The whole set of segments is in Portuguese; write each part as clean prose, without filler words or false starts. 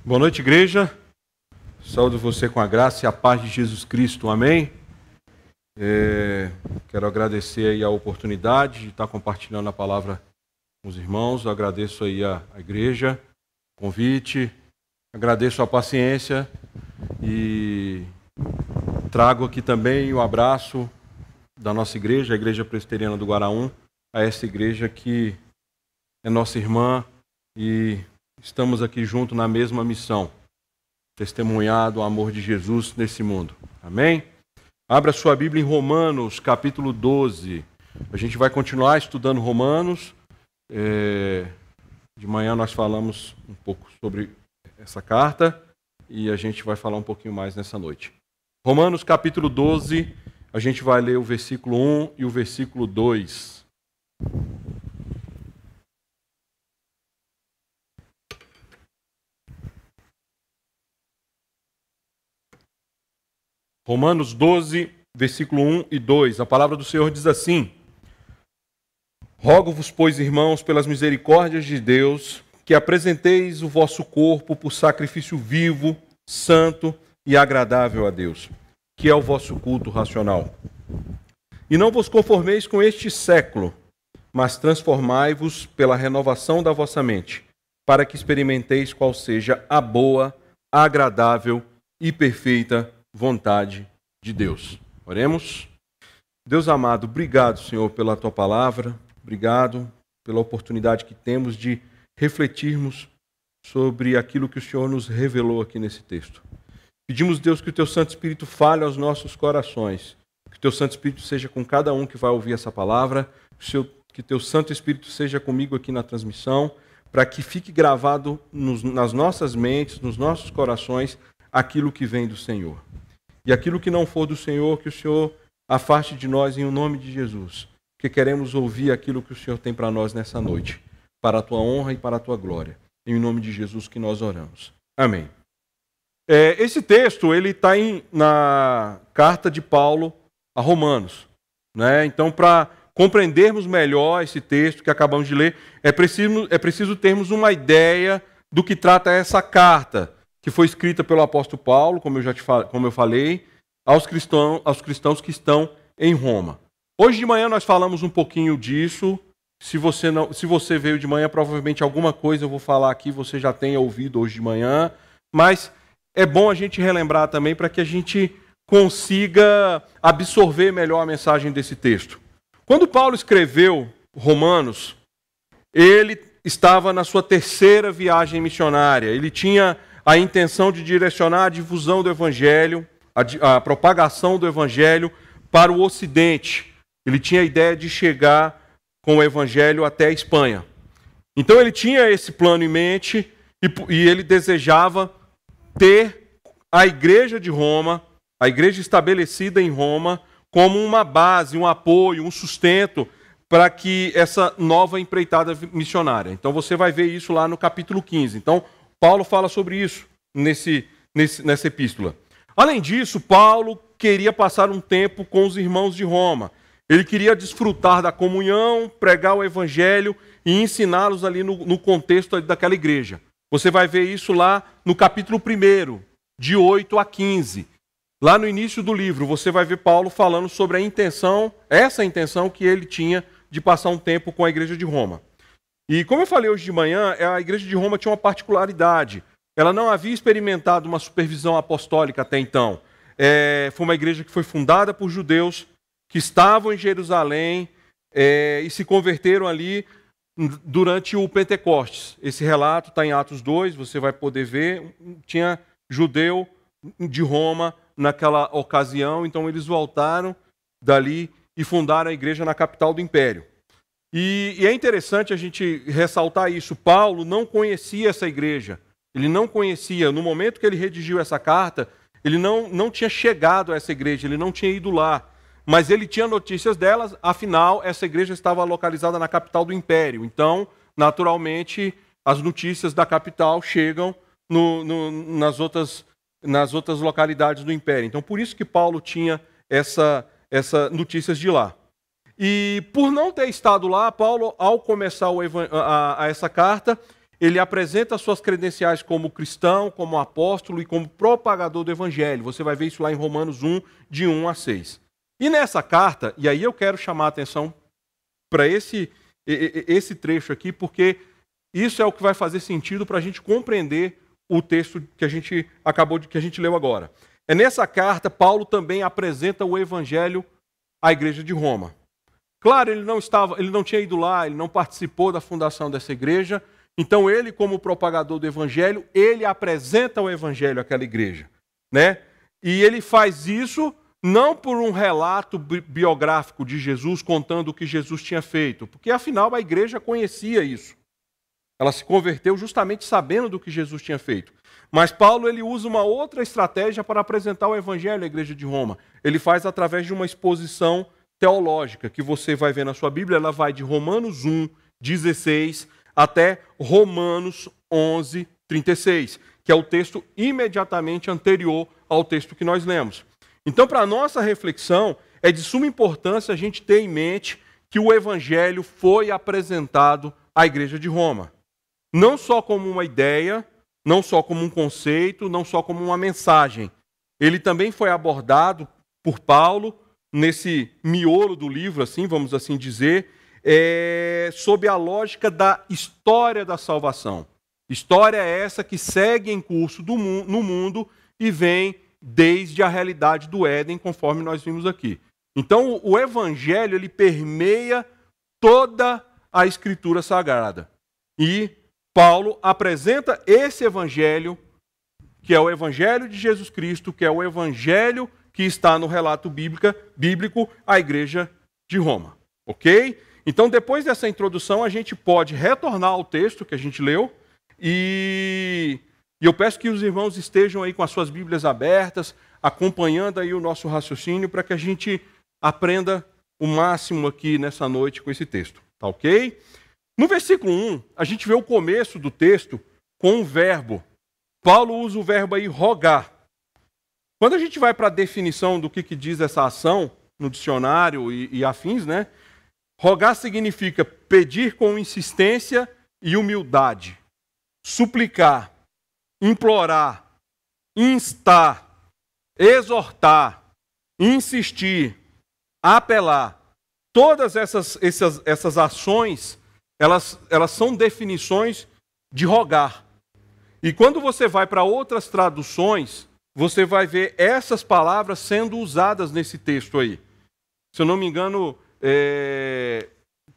Boa noite, igreja. Saúdo você com a graça e a paz de Jesus Cristo. Amém? Quero agradecer aí a oportunidade de estar compartilhando a palavra com os irmãos. Eu agradeço aí a igreja, o convite, agradeço a paciência e trago aqui também o abraço da nossa igreja, a Igreja Presbiteriana do Guaraú, a essa igreja que é nossa irmã e estamos aqui juntos na mesma missão, testemunhar do amor de Jesus nesse mundo. Amém? Abra sua Bíblia em Romanos, capítulo 12. A gente vai continuar estudando Romanos. De manhã nós falamos um pouco sobre essa carta e a gente vai falar um pouquinho mais nessa noite. Romanos, capítulo 12, a gente vai ler o versículo 1 e o versículo 2. Romanos 12, versículo 1 e 2. A palavra do Senhor diz assim: Rogo-vos, pois, irmãos, pelas misericórdias de Deus, que apresenteis o vosso corpo por sacrifício vivo, santo e agradável a Deus, que é o vosso culto racional. E não vos conformeis com este século, mas transformai-vos pela renovação da vossa mente, para que experimenteis qual seja a boa, agradável e perfeita vontade de Deus. Oremos. Deus amado, obrigado, Senhor, pela Tua palavra, obrigado pela oportunidade que temos de refletirmos sobre aquilo que o Senhor nos revelou aqui nesse texto. Pedimos, Deus, que o Teu Santo Espírito fale aos nossos corações, que o Teu Santo Espírito seja com cada um que vai ouvir essa palavra, que o Teu Santo Espírito seja comigo aqui na transmissão, para que fique gravado nas nossas mentes, nos nossos corações, aquilo que vem do Senhor. E aquilo que não for do Senhor, que o Senhor afaste de nós em nome de Jesus, que queremos ouvir aquilo que o Senhor tem para nós nessa noite, para a Tua honra e para a Tua glória. Em nome de Jesus que nós oramos. Amém. Esse texto ele está na carta de Paulo a Romanos, né? Então, para compreendermos melhor esse texto que acabamos de ler, é preciso termos uma ideia do que trata essa carta, que foi escrita pelo apóstolo Paulo, como eu falei, aos cristãos que estão em Roma. Hoje de manhã nós falamos um pouquinho disso. Se você veio de manhã, provavelmente alguma coisa eu vou falar aqui, você já tenha ouvido hoje de manhã, mas é bom a gente relembrar também para que a gente consiga absorver melhor a mensagem desse texto. Quando Paulo escreveu Romanos, ele estava na sua terceira viagem missionária. Ele tinha a intenção de direcionar a difusão do Evangelho, a propagação do Evangelho para o Ocidente. Ele tinha a ideia de chegar com o Evangelho até a Espanha. Então ele tinha esse plano em mente e ele desejava ter a igreja de Roma, a igreja estabelecida em Roma, como uma base, um apoio, um sustento para que essa nova empreitada missionária. Então você vai ver isso lá no capítulo 15. Então Paulo fala sobre isso nessa epístola. Além disso, Paulo queria passar um tempo com os irmãos de Roma. Ele queria desfrutar da comunhão, pregar o evangelho e ensiná-los ali no contexto daquela igreja. Você vai ver isso lá no capítulo 1, de 8 a 15. Lá no início do livro, você vai ver Paulo falando sobre essa intenção que ele tinha de passar um tempo com a igreja de Roma. E como eu falei hoje de manhã, a igreja de Roma tinha uma particularidade. Ela não havia experimentado uma supervisão apostólica até então. Foi uma igreja que foi fundada por judeus que estavam em Jerusalém e se converteram ali durante o Pentecostes. Esse relato está em Atos 2, você vai poder ver. Tinha judeu de Roma naquela ocasião, então eles voltaram dali e fundaram a igreja na capital do Império. E é interessante a gente ressaltar isso. Paulo não conhecia essa igreja. Ele não conhecia. No momento que ele redigiu essa carta, ele não tinha chegado a essa igreja, ele não tinha ido lá. Mas ele tinha notícias delas, afinal, essa igreja estava localizada na capital do Império. Então, naturalmente, as notícias da capital chegam nas outras localidades do Império. Então, por isso que Paulo tinha essa notícias de lá. E por não ter estado lá, Paulo, ao começar essa carta, ele apresenta suas credenciais como cristão, como apóstolo e como propagador do evangelho. Você vai ver isso lá em Romanos 1, de 1 a 6. E nessa carta, e aí eu quero chamar a atenção para esse trecho aqui, porque isso é o que vai fazer sentido para a gente compreender o texto que a gente leu agora. É nessa carta, Paulo também apresenta o evangelho à igreja de Roma. Claro, ele não tinha ido lá, ele não participou da fundação dessa igreja, então ele, como propagador do evangelho, ele apresenta o evangelho àquela igreja, né? E ele faz isso não por um relato biográfico de Jesus contando o que Jesus tinha feito, porque afinal a igreja conhecia isso. Ela se converteu justamente sabendo do que Jesus tinha feito. Mas Paulo ele usa uma outra estratégia para apresentar o evangelho à igreja de Roma. Ele faz através de uma exposição teológica, que você vai ver na sua Bíblia, ela vai de Romanos 1, 16, até Romanos 11, 36, que é o texto imediatamente anterior ao texto que nós lemos. Então, para a nossa reflexão, é de suma importância a gente ter em mente que o evangelho foi apresentado à igreja de Roma. Não só como uma ideia, não só como um conceito, não só como uma mensagem. Ele também foi abordado por Paulo nesse miolo do livro, assim, vamos assim dizer, sob a lógica da história da salvação. História essa que segue em curso no mundo e vem desde a realidade do Éden, conforme nós vimos aqui. Então, o evangelho ele permeia toda a Escritura Sagrada. E Paulo apresenta esse evangelho, que é o evangelho de Jesus Cristo, que é o evangelho que está no relato bíblico à igreja de Roma. Ok? Então, depois dessa introdução, a gente pode retornar ao texto que a gente leu e eu peço que os irmãos estejam aí com as suas Bíblias abertas, acompanhando aí o nosso raciocínio para que a gente aprenda o máximo aqui nessa noite com esse texto. Tá ok? No versículo 1, a gente vê o começo do texto com um verbo. Paulo usa o verbo aí rogar. Quando a gente vai para a definição do que diz essa ação no dicionário e afins, né? Rogar significa pedir com insistência e humildade, suplicar, implorar, instar, exortar, insistir, apelar. Todas essas ações, elas são definições de rogar. E quando você vai para outras traduções, você vai ver essas palavras sendo usadas nesse texto aí. Se eu não me engano,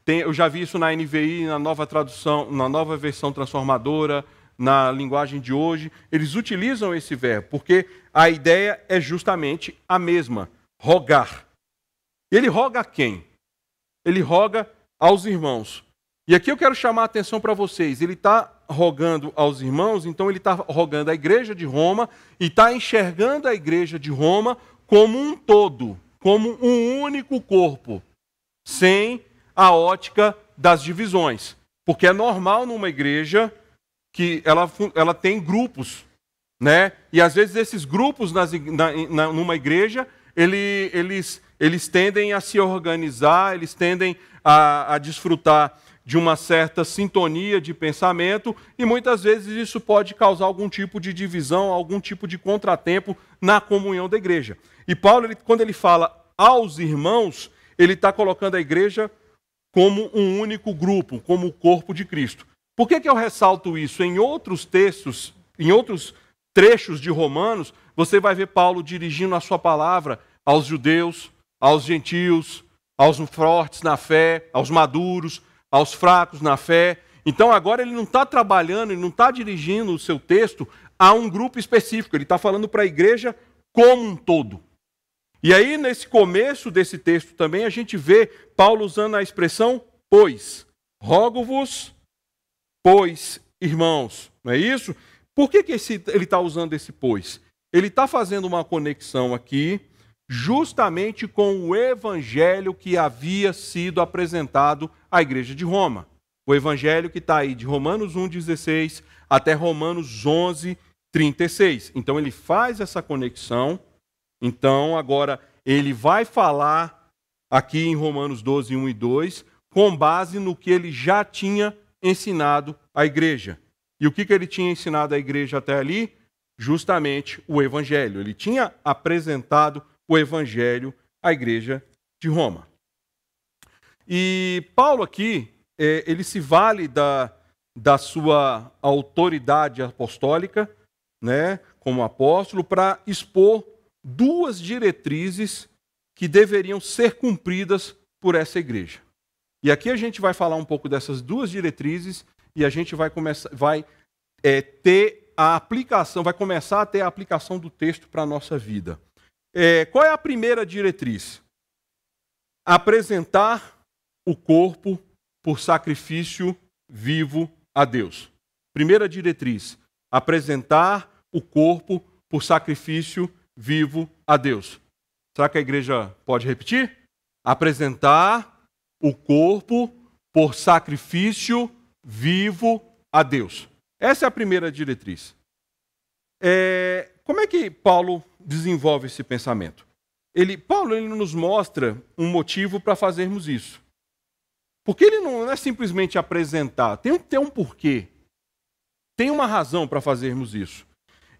eu já vi isso na NVI, na nova tradução, na nova versão transformadora, na linguagem de hoje. Eles utilizam esse verbo, porque a ideia é justamente a mesma, rogar. Ele roga a quem? Ele roga aos irmãos. E aqui eu quero chamar a atenção para vocês. Ele está rogando aos irmãos, então ele está rogando à igreja de Roma e está enxergando a igreja de Roma como um todo, como um único corpo, sem a ótica das divisões. Porque é normal numa igreja que ela tem grupos, né? E às vezes esses grupos numa igreja, eles tendem a se organizar, eles tendem a desfrutar de uma certa sintonia de pensamento e muitas vezes isso pode causar algum tipo de divisão, algum tipo de contratempo na comunhão da igreja. E Paulo, quando ele fala aos irmãos, ele está colocando a igreja como um único grupo, como o corpo de Cristo. Por que eu ressalto isso? Em outros textos, em outros trechos de Romanos, você vai ver Paulo dirigindo a sua palavra aos judeus, aos gentios, aos fortes na fé, aos maduros, aos fracos na fé. Então agora ele não está trabalhando, ele não está dirigindo o seu texto a um grupo específico, ele está falando para a igreja como um todo. E aí nesse começo desse texto também a gente vê Paulo usando a expressão pois. Rogo-vos, pois, irmãos. Não é isso? Por que ele está usando esse pois? Ele está fazendo uma conexão aqui justamente com o evangelho que havia sido apresentado à igreja de Roma. O evangelho que está aí de Romanos 1,16 até Romanos 11,36. Então ele faz essa conexão. Então agora ele vai falar aqui em Romanos 12, 1 e 2, com base no que ele já tinha ensinado à igreja. E o que ele tinha ensinado à igreja até ali? Justamente o Evangelho. Ele tinha apresentado o Evangelho à igreja de Roma. E Paulo aqui, ele se vale da sua autoridade apostólica, né, como apóstolo, para expor duas diretrizes que deveriam ser cumpridas por essa igreja. E aqui a gente vai falar um pouco dessas duas diretrizes e a gente vai começar a ter a aplicação do texto para a nossa vida. Qual é a primeira diretriz? Apresentar o corpo por sacrifício vivo a Deus. Primeira diretriz, apresentar o corpo por sacrifício vivo a Deus. Será que a igreja pode repetir? Apresentar o corpo por sacrifício vivo a Deus. Essa é a primeira diretriz. Como é que Paulo desenvolve esse pensamento? Paulo nos mostra um motivo para fazermos isso. Porque ele não é simplesmente apresentar, tem um porquê. Tem uma razão para fazermos isso.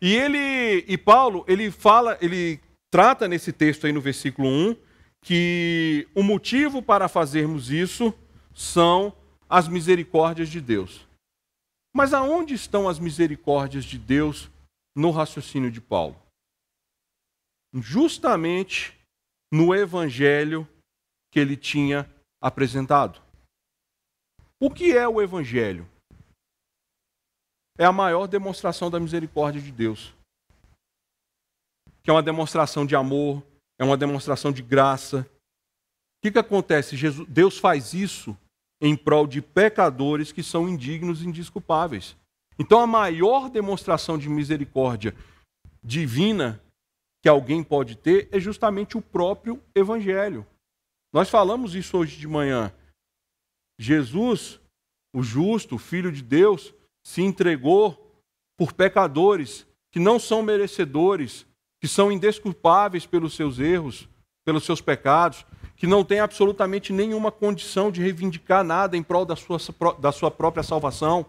E Paulo, ele trata nesse texto aí no versículo 1, que o motivo para fazermos isso são as misericórdias de Deus. Mas aonde estão as misericórdias de Deus no raciocínio de Paulo? Justamente no evangelho que ele tinha apresentado. O que é o evangelho? É a maior demonstração da misericórdia de Deus. Que é uma demonstração de amor, é uma demonstração de graça. O que acontece? Deus faz isso em prol de pecadores que são indignos e indesculpáveis. Então a maior demonstração de misericórdia divina que alguém pode ter é justamente o próprio evangelho. Nós falamos isso hoje de manhã. Jesus, o justo, o Filho de Deus, se entregou por pecadores que não são merecedores, que são indesculpáveis pelos seus erros, pelos seus pecados, que não têm absolutamente nenhuma condição de reivindicar nada em prol da sua própria salvação.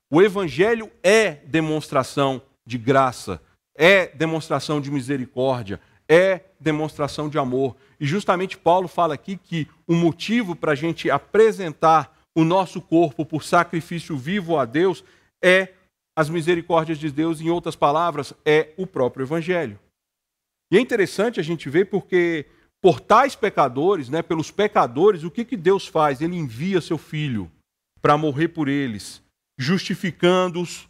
O Evangelho é demonstração de graça, é demonstração de misericórdia, é demonstração de amor. E justamente Paulo fala aqui que o motivo para a gente apresentar o nosso corpo por sacrifício vivo a Deus é as misericórdias de Deus, em outras palavras, é o próprio Evangelho. E é interessante a gente ver porque por tais pecadores, pelos pecadores, o que Deus faz? Ele envia seu Filho para morrer por eles, justificando-os,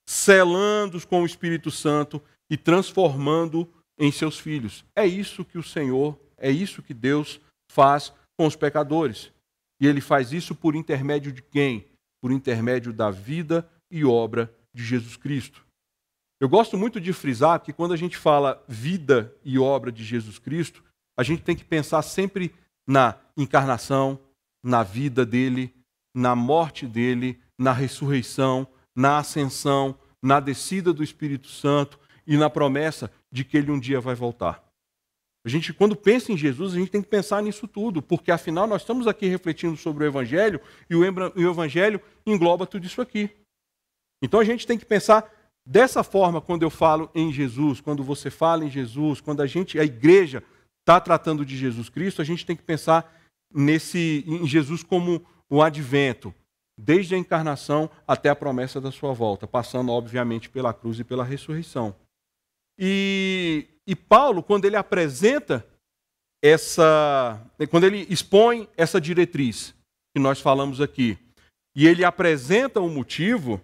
selando-os com o Espírito Santo e transformando em seus filhos. É isso que o Senhor, é isso que Deus faz com os pecadores. E ele faz isso por intermédio de quem? Por intermédio da vida e obra de Jesus Cristo. Eu gosto muito de frisar que quando a gente fala vida e obra de Jesus Cristo, a gente tem que pensar sempre na encarnação, na vida dele, na morte dele, na ressurreição, na ascensão, na descida do Espírito Santo e na promessa de que ele um dia vai voltar. A gente, quando pensa em Jesus, a gente tem que pensar nisso tudo, porque afinal nós estamos aqui refletindo sobre o Evangelho e o Evangelho engloba tudo isso aqui. Então a gente tem que pensar dessa forma quando eu falo em Jesus, quando você fala em Jesus, quando a igreja está tratando de Jesus Cristo, a gente tem que pensar em Jesus como o advento, desde a encarnação até a promessa da sua volta, passando obviamente pela cruz e pela ressurreição. E Paulo, quando ele apresenta quando ele expõe essa diretriz que nós falamos aqui, e ele apresenta o motivo,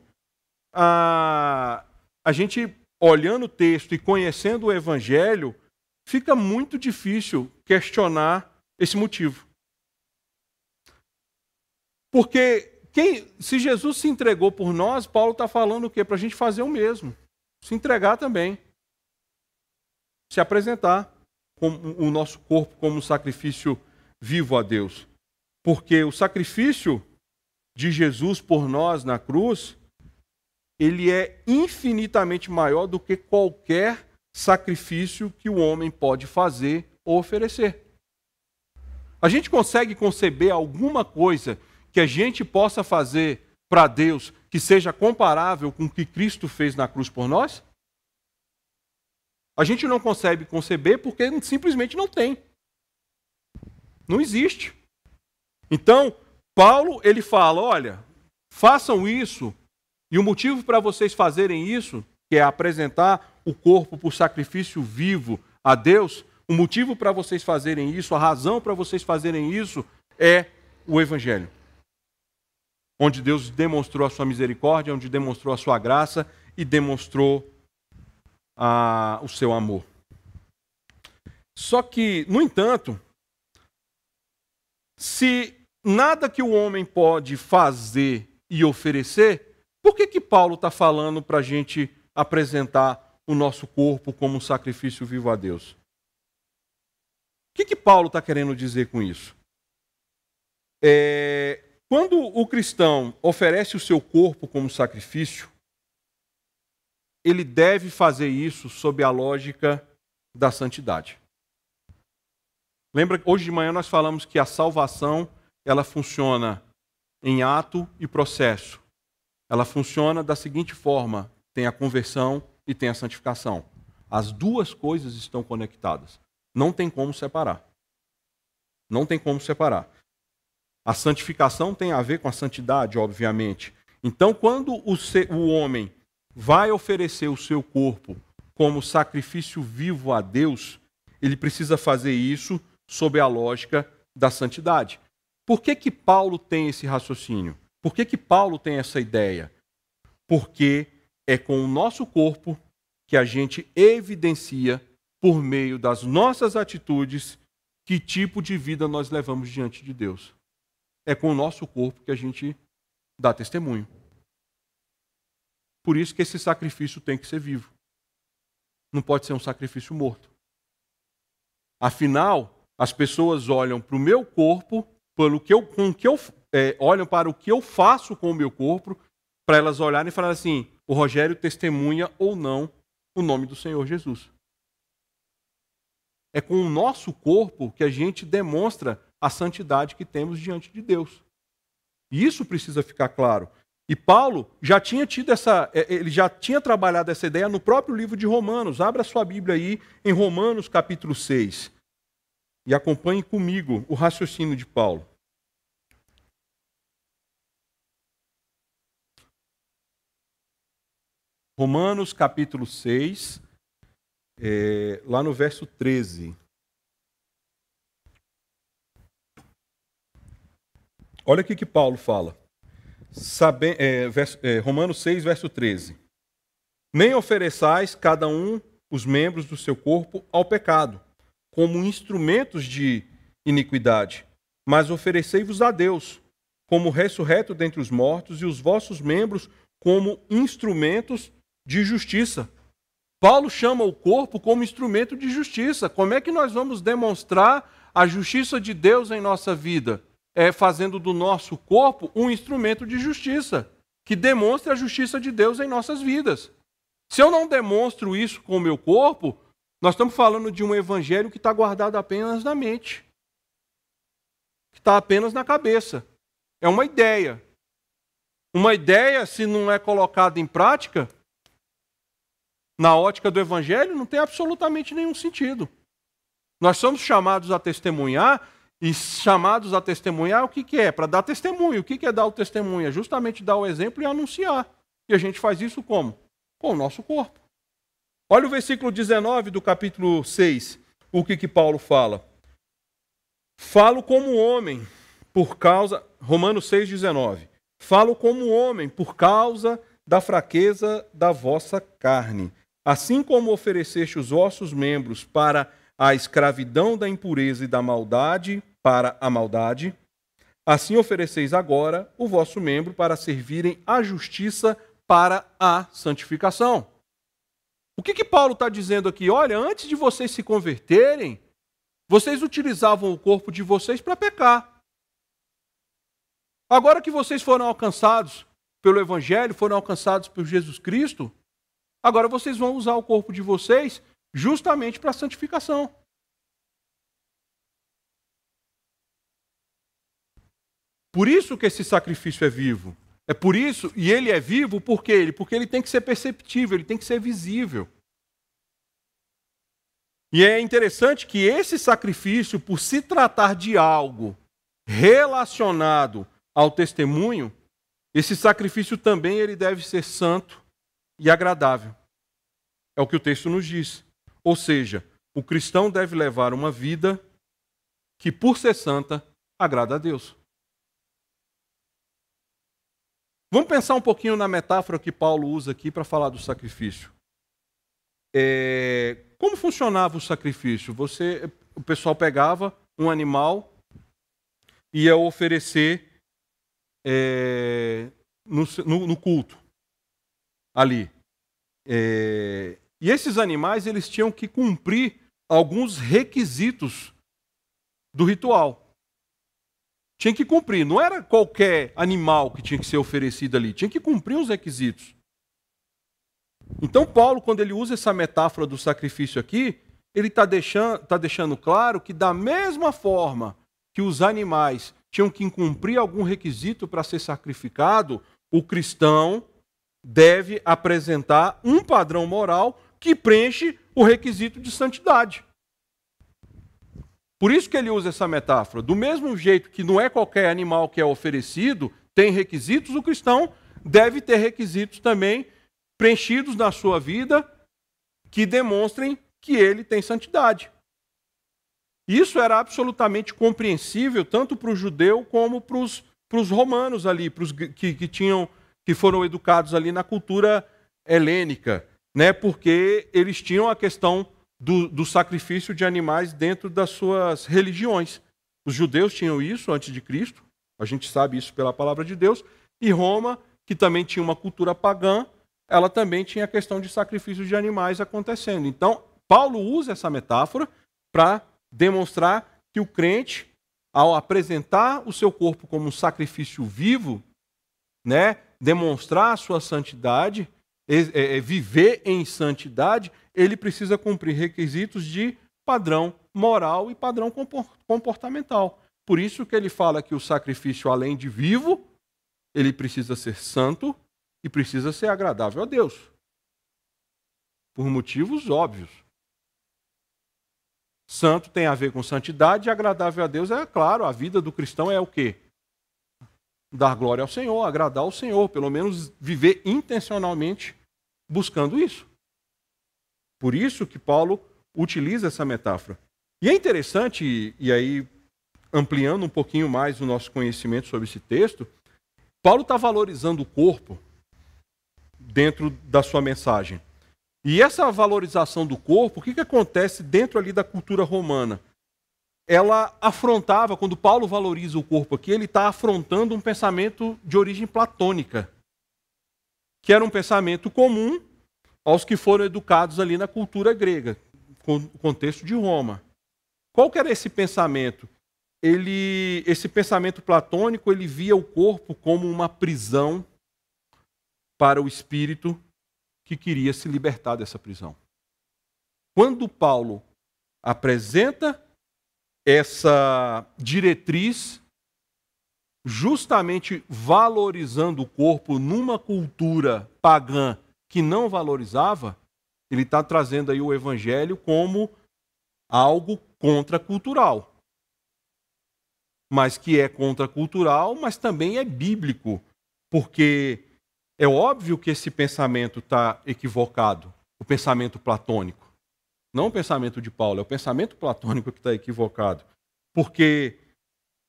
a gente, olhando o texto e conhecendo o Evangelho, fica muito difícil questionar esse motivo. Porque se Jesus se entregou por nós, Paulo está falando o quê? Para a gente fazer o mesmo. Se entregar também. Se apresentar com o nosso corpo como um sacrifício vivo a Deus. Porque o sacrifício de Jesus por nós na cruz, ele é infinitamente maior do que qualquer sacrifício que o homem pode fazer ou oferecer. A gente consegue conceber alguma coisa que a gente possa fazer para Deus que seja comparável com o que Cristo fez na cruz por nós? A gente não consegue conceber porque simplesmente não tem. Não existe. Então, Paulo, ele fala, olha, façam isso, e o motivo para vocês fazerem isso, que é apresentar o corpo por sacrifício vivo a Deus, o motivo para vocês fazerem isso, a razão para vocês fazerem isso é o Evangelho. Onde Deus demonstrou a sua misericórdia, onde demonstrou a sua graça e demonstrou o seu amor. Só que, no entanto, se nada que o homem pode fazer e oferecer, por que Paulo está falando para a gente apresentar o nosso corpo como um sacrifício vivo a Deus? O que Paulo está querendo dizer com isso? Quando o cristão oferece o seu corpo como sacrifício, ele deve fazer isso sob a lógica da santidade. Lembra, hoje de manhã nós falamos que a salvação, ela funciona em ato e processo. Ela funciona da seguinte forma: tem a conversão e tem a santificação. As duas coisas estão conectadas. Não tem como separar. Não tem como separar. A santificação tem a ver com a santidade, obviamente. Então, quando o homem vai oferecer o seu corpo como sacrifício vivo a Deus, ele precisa fazer isso sob a lógica da santidade. Por que Paulo tem esse raciocínio? Por que Paulo tem essa ideia? Porque é com o nosso corpo que a gente evidencia, por meio das nossas atitudes, que tipo de vida nós levamos diante de Deus. É com o nosso corpo que a gente dá testemunho. Por isso que esse sacrifício tem que ser vivo. Não pode ser um sacrifício morto. Afinal, as pessoas olham para o meu corpo, olham para o que eu faço com o meu corpo, para elas olharem e falarem assim: o Rogério testemunha ou não o nome do Senhor Jesus. É com o nosso corpo que a gente demonstra a santidade que temos diante de Deus. E isso precisa ficar claro. E Paulo já tinha ele já tinha trabalhado essa ideia no próprio livro de Romanos. Abra sua Bíblia aí em Romanos capítulo 6. E acompanhe comigo o raciocínio de Paulo. Romanos capítulo 6, lá no verso 13. Olha o que Paulo fala. Romanos 6, verso 13. Nem ofereçais cada um os membros do seu corpo ao pecado, como instrumentos de iniquidade, mas oferecei-vos a Deus, como ressurreto dentre os mortos, e os vossos membros como instrumentos de justiça. Paulo chama o corpo como instrumento de justiça. Como é que nós vamos demonstrar a justiça de Deus em nossa vida? Fazendo do nosso corpo um instrumento de justiça, que demonstre a justiça de Deus em nossas vidas. Se eu não demonstro isso com o meu corpo, nós estamos falando de um evangelho que está guardado apenas na mente, que está apenas na cabeça. É uma ideia. Uma ideia, se não é colocada em prática, na ótica do evangelho, não tem absolutamente nenhum sentido. Nós somos chamados a testemunhar. E chamados a testemunhar, o que é? Para dar testemunho. O que é dar o testemunho? É justamente dar o exemplo e anunciar. E a gente faz isso como? Com o nosso corpo. Olha o versículo 19 do capítulo 6. O que Paulo fala? Falo como homem, por causa... Romanos 6, 19. Falo como homem, por causa da fraqueza da vossa carne. Assim como ofereceste os vossos membros para a escravidão da impureza e da maldade para a maldade, assim ofereceis agora o vosso membro para servirem à justiça para a santificação. O que Paulo está dizendo aqui? Olha, antes de vocês se converterem, vocês utilizavam o corpo de vocês para pecar. Agora que vocês foram alcançados pelo Evangelho, foram alcançados por Jesus Cristo, agora vocês vão usar o corpo de vocês justamente para a santificação. Por isso que esse sacrifício é vivo. É por isso, e ele é vivo por quê? Porque ele tem que ser perceptível, ele tem que ser visível. E é interessante que esse sacrifício, por se tratar de algo relacionado ao testemunho, esse sacrifício também ele deve ser santo e agradável. É o que o texto nos diz. Ou seja, o cristão deve levar uma vida que, por ser santa, agrada a Deus. Vamos pensar um pouquinho na metáfora que Paulo usa aqui para falar do sacrifício. Como funcionava o sacrifício? O pessoal pegava um animal e ia oferecer no culto ali. E esses animais eles tinham que cumprir alguns requisitos do ritual. Tinha que cumprir, não era qualquer animal que tinha que ser oferecido ali, tinha que cumprir os requisitos. Então Paulo, quando ele usa essa metáfora do sacrifício aqui, ele está deixando claro que da mesma forma que os animais tinham que cumprir algum requisito para ser sacrificado, o cristão deve apresentar um padrão moral que preenche o requisito de santidade. Por isso que ele usa essa metáfora. Do mesmo jeito que não é qualquer animal que é oferecido, tem requisitos, o cristão deve ter requisitos também preenchidos na sua vida que demonstrem que ele tem santidade. Isso era absolutamente compreensível tanto para o judeu como para os romanos ali, para os que foram educados ali na cultura helênica, né? Porque eles tinham a questão do sacrifício de animais dentro das suas religiões. Os judeus tinham isso antes de Cristo, a gente sabe isso pela palavra de Deus, e Roma, que também tinha uma cultura pagã, ela também tinha a questão de sacrifício de animais acontecendo. Então, Paulo usa essa metáfora para demonstrar que o crente, ao apresentar o seu corpo como um sacrifício vivo, né, demonstrar a sua santidade, viver em santidade, ele precisa cumprir requisitos de padrão moral e padrão comportamental. Por isso que ele fala que o sacrifício, além de vivo, ele precisa ser santo e precisa ser agradável a Deus. Por motivos óbvios. Santo tem a ver com santidade e agradável a Deus é, claro, a vida do cristão é o quê? Dar glória ao Senhor, agradar ao Senhor, pelo menos viver intencionalmente buscando isso. Por isso que Paulo utiliza essa metáfora. E é interessante, e aí ampliando um pouquinho mais o nosso conhecimento sobre esse texto, Paulo está valorizando o corpo dentro da sua mensagem. E essa valorização do corpo, o que acontece dentro ali da cultura romana? Ela afrontava, quando Paulo valoriza o corpo aqui, ele está afrontando um pensamento de origem platônica, que era um pensamento comum aos que foram educados ali na cultura grega, no contexto de Roma. Qual que era esse pensamento? Esse pensamento platônico, ele via o corpo como uma prisão para o espírito que queria se libertar dessa prisão. Quando Paulo apresenta essa diretriz, justamente valorizando o corpo numa cultura pagã que não valorizava, ele está trazendo aí o evangelho como algo contracultural. Mas que é contracultural, mas também é bíblico, porque é óbvio que esse pensamento está equivocado, o pensamento platônico. Não o pensamento de Paulo, é o pensamento platônico que está equivocado. Porque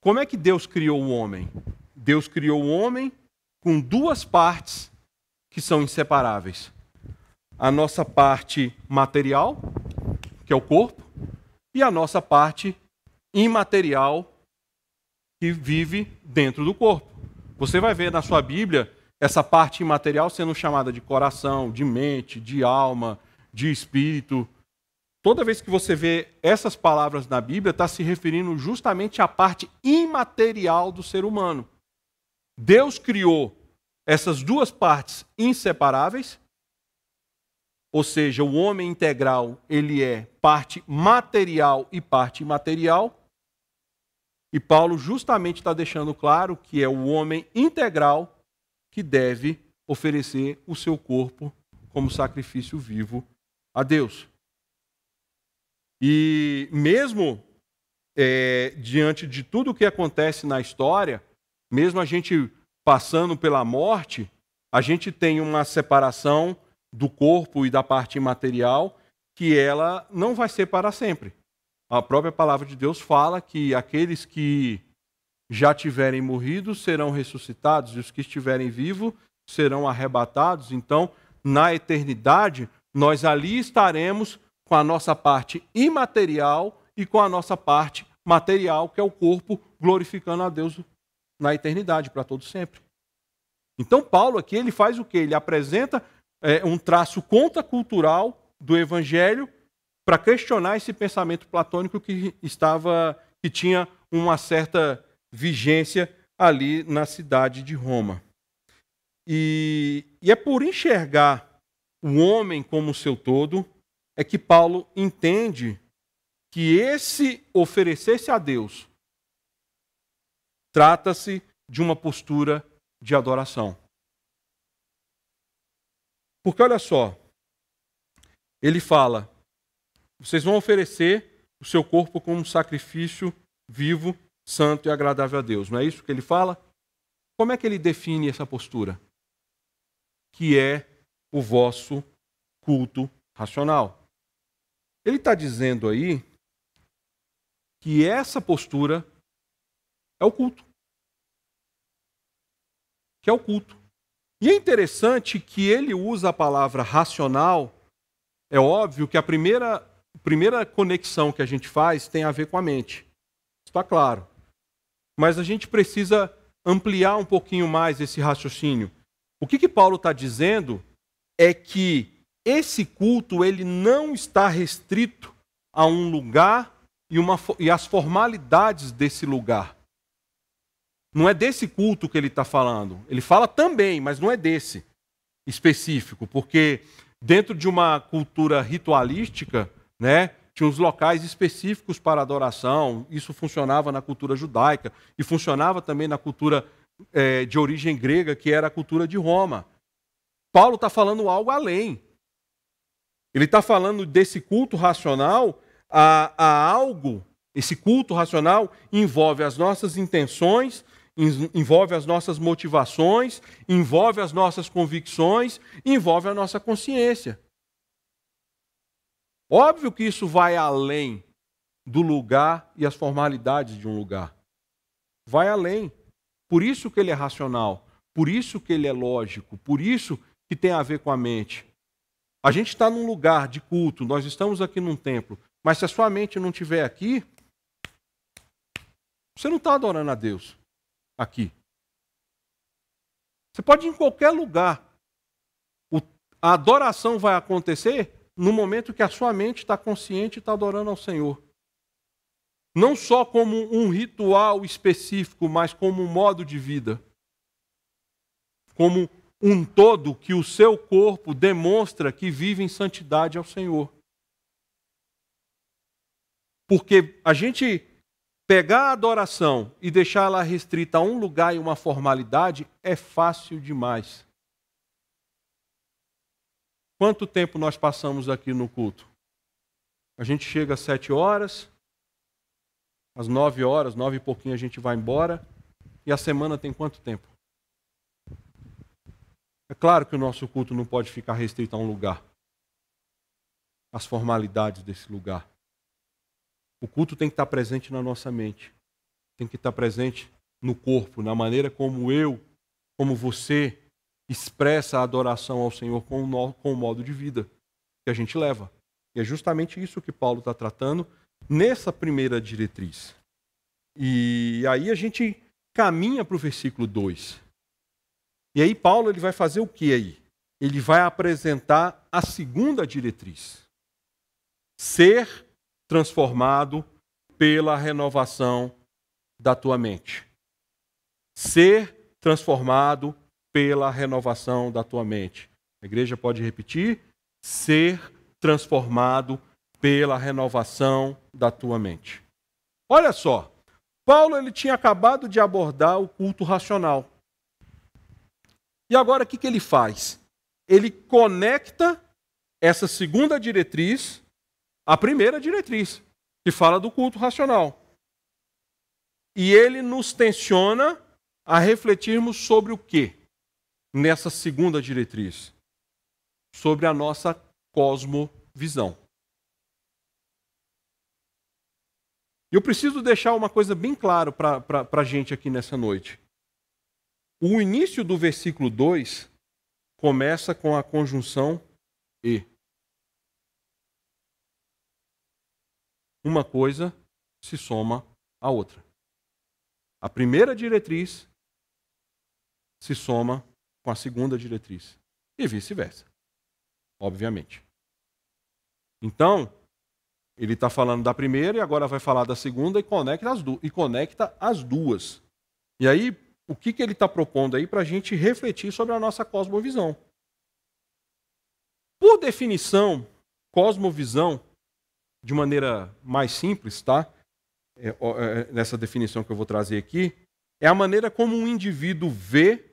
como é que Deus criou o homem? Deus criou o homem com duas partes que são inseparáveis. A nossa parte material, que é o corpo, e a nossa parte imaterial, que vive dentro do corpo. Você vai ver na sua Bíblia essa parte imaterial sendo chamada de coração, de mente, de alma, de espírito. Toda vez que você vê essas palavras na Bíblia, está se referindo justamente à parte imaterial do ser humano. Deus criou essas duas partes inseparáveis, ou seja, o homem integral, ele é parte material e parte imaterial. E Paulo justamente está deixando claro que é o homem integral que deve oferecer o seu corpo como sacrifício vivo a Deus. E mesmo diante de tudo o que acontece na história, mesmo a gente passando pela morte, a gente tem uma separação do corpo e da parte imaterial que ela não vai ser para sempre. A própria palavra de Deus fala que aqueles que já tiverem morrido serão ressuscitados e os que estiverem vivos serão arrebatados. Então, na eternidade, nós ali estaremos com a nossa parte imaterial e com a nossa parte material, que é o corpo, glorificando a Deus na eternidade, para todo sempre. Então, Paulo aqui, ele faz o quê? Ele apresenta um traço contracultural do Evangelho para questionar esse pensamento platônico que tinha uma certa vigência ali na cidade de Roma. E é por enxergar o homem como seu todo, é que Paulo entende que esse oferecer-se a Deus trata-se de uma postura de adoração. Porque olha só, ele fala, vocês vão oferecer o seu corpo como um sacrifício vivo, santo e agradável a Deus. Não é isso que ele fala? Como é que ele define essa postura? Que é o vosso culto racional. Ele está dizendo aí que essa postura é o culto. Que é o culto. E é interessante que ele usa a palavra racional. É óbvio que a primeira conexão que a gente faz tem a ver com a mente. Está claro. Mas a gente precisa ampliar um pouquinho mais esse raciocínio. O que Paulo está dizendo é que esse culto ele não está restrito a um lugar e as formalidades desse lugar. Não é desse culto que ele está falando. Ele fala também, mas não é desse específico, porque dentro de uma cultura ritualística, né, tinha os locais específicos para adoração. Isso funcionava na cultura judaica e funcionava também na cultura de origem grega, que era a cultura de Roma. Paulo está falando algo além. Ele está falando desse culto racional a algo. Esse culto racional envolve as nossas intenções, envolve as nossas motivações, envolve as nossas convicções, envolve a nossa consciência. Óbvio que isso vai além do lugar e as formalidades de um lugar. Vai além. Por isso que ele é racional, por isso que ele é lógico, por isso que tem a ver com a mente. A gente está num lugar de culto, nós estamos aqui num templo, mas se a sua mente não estiver aqui, você não está adorando a Deus aqui. Você pode ir em qualquer lugar. A adoração vai acontecer no momento que a sua mente está consciente e está adorando ao Senhor. Não só como um ritual específico, mas como um modo de vida. Como um todo que o seu corpo demonstra que vive em santidade ao Senhor. Porque a gente pegar a adoração e deixá-la restrita a um lugar e uma formalidade é fácil demais. Quanto tempo nós passamos aqui no culto? A gente chega às 7 horas, às 9 horas, 9 e pouquinho a gente vai embora. E a semana tem quanto tempo? É claro que o nosso culto não pode ficar restrito a um lugar. As formalidades desse lugar. O culto tem que estar presente na nossa mente. Tem que estar presente no corpo, na maneira como você expressa a adoração ao Senhor com o modo de vida que a gente leva. E é justamente isso que Paulo está tratando nessa primeira diretriz. E aí a gente caminha para o versículo 2. E aí Paulo ele vai fazer o que aí? Ele vai apresentar a segunda diretriz. Ser transformado pela renovação da tua mente. Ser transformado pela renovação da tua mente. A igreja pode repetir? Ser transformado pela renovação da tua mente. Olha só, Paulo ele tinha acabado de abordar o culto racional. E agora o que ele faz? Ele conecta essa segunda diretriz à primeira diretriz, que fala do culto racional. E ele nos tensiona a refletirmos sobre o quê? Nessa segunda diretriz. Sobre a nossa cosmovisão. E eu preciso deixar uma coisa bem clara para a gente aqui nessa noite. O início do versículo 2 começa com a conjunção e. Uma coisa se soma à outra. A primeira diretriz se soma com a segunda diretriz. E vice-versa. Obviamente. Então, ele está falando da primeira e agora vai falar da segunda e conecta as duas. E aí, o que ele está propondo aí para a gente refletir sobre a nossa cosmovisão? Por definição, cosmovisão, de maneira mais simples, tá? Nessa definição que eu vou trazer aqui, é a maneira como um indivíduo vê,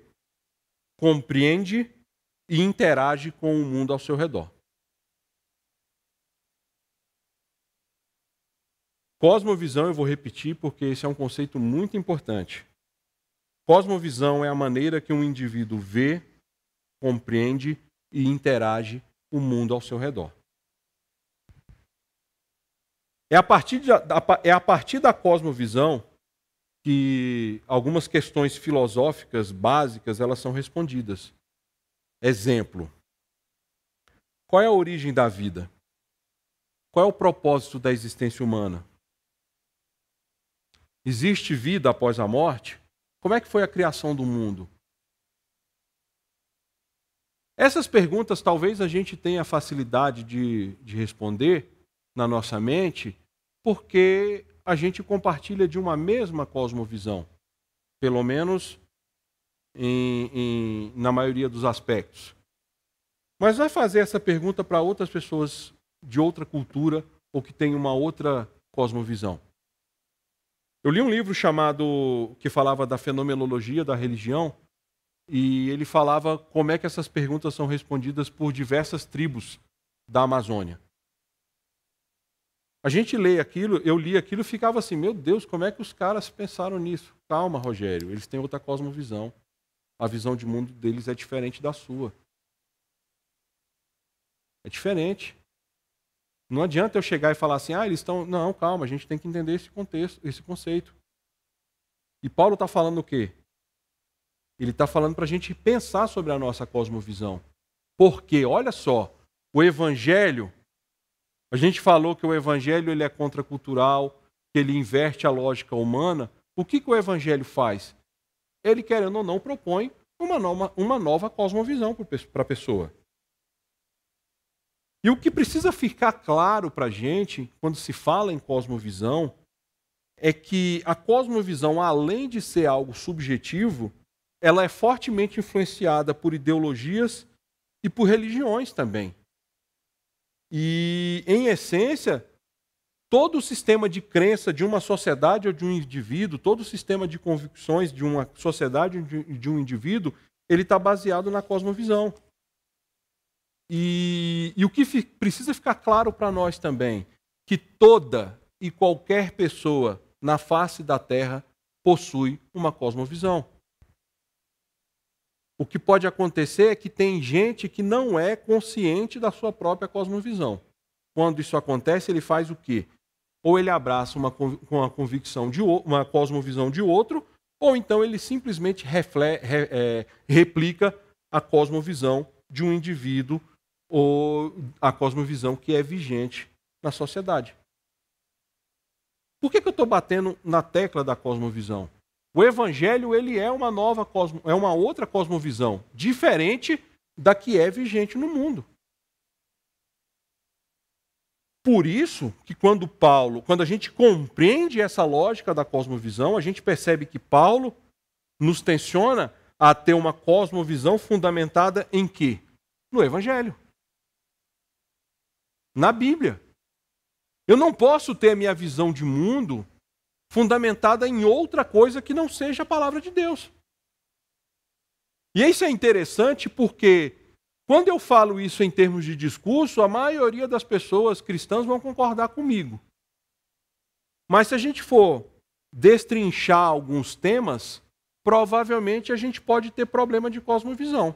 compreende e interage com o mundo ao seu redor. Cosmovisão, eu vou repetir porque esse é um conceito muito importante. Cosmovisão é a maneira que um indivíduo vê, compreende e interage o mundo ao seu redor. É a partir da cosmovisão que algumas questões filosóficas básicas elas são respondidas. Exemplo. Qual é a origem da vida? Qual é o propósito da existência humana? Existe vida após a morte? Como é que foi a criação do mundo? Essas perguntas talvez a gente tenha facilidade de responder na nossa mente porque a gente compartilha de uma mesma cosmovisão, pelo menos na maioria dos aspectos. Mas vai fazer essa pergunta para outras pessoas de outra cultura ou que têm uma outra cosmovisão. Eu li um livro que falava da fenomenologia da religião e ele falava como é que essas perguntas são respondidas por diversas tribos da Amazônia. A gente lê aquilo, eu li aquilo e ficava assim, meu Deus, como é que os caras pensaram nisso? Calma, Rogério, eles têm outra cosmovisão. A visão de mundo deles é diferente da sua. É diferente. Não adianta eu chegar e falar assim, eles estão... Não, calma, a gente tem que entender esse contexto, esse conceito. E Paulo está falando o quê? Ele está falando para a gente pensar sobre a nossa cosmovisão. Porque, olha só, o Evangelho, a gente falou que o Evangelho ele é contracultural, que ele inverte a lógica humana. O que o Evangelho faz? Ele, querendo ou não, propõe uma nova cosmovisão para a pessoa. E o que precisa ficar claro para a gente, quando se fala em cosmovisão, é que a cosmovisão, além de ser algo subjetivo, ela é fortemente influenciada por ideologias e por religiões também. E, em essência, todo o sistema de crença de uma sociedade ou de um indivíduo, todo o sistema de convicções de uma sociedade ou de um indivíduo, ele está baseado na cosmovisão. E o que precisa ficar claro para nós também, que toda e qualquer pessoa na face da Terra possui uma cosmovisão. O que pode acontecer é que tem gente que não é consciente da sua própria cosmovisão. Quando isso acontece, ele faz o quê? Ou ele abraça uma convicção uma cosmovisão de outro, ou então ele simplesmente replica a cosmovisão de um indivíduo ou a cosmovisão que é vigente na sociedade. Por que eu estou batendo na tecla da cosmovisão? O Evangelho ele é uma outra cosmovisão, diferente da que é vigente no mundo. Por isso que quando a gente compreende essa lógica da cosmovisão, a gente percebe que Paulo nos tensiona a ter uma cosmovisão fundamentada em quê? No Evangelho. Na Bíblia. Eu não posso ter a minha visão de mundo fundamentada em outra coisa que não seja a palavra de Deus. E isso é interessante porque, quando eu falo isso em termos de discurso, a maioria das pessoas cristãs vão concordar comigo. Mas se a gente for destrinchar alguns temas, provavelmente a gente pode ter problema de cosmovisão.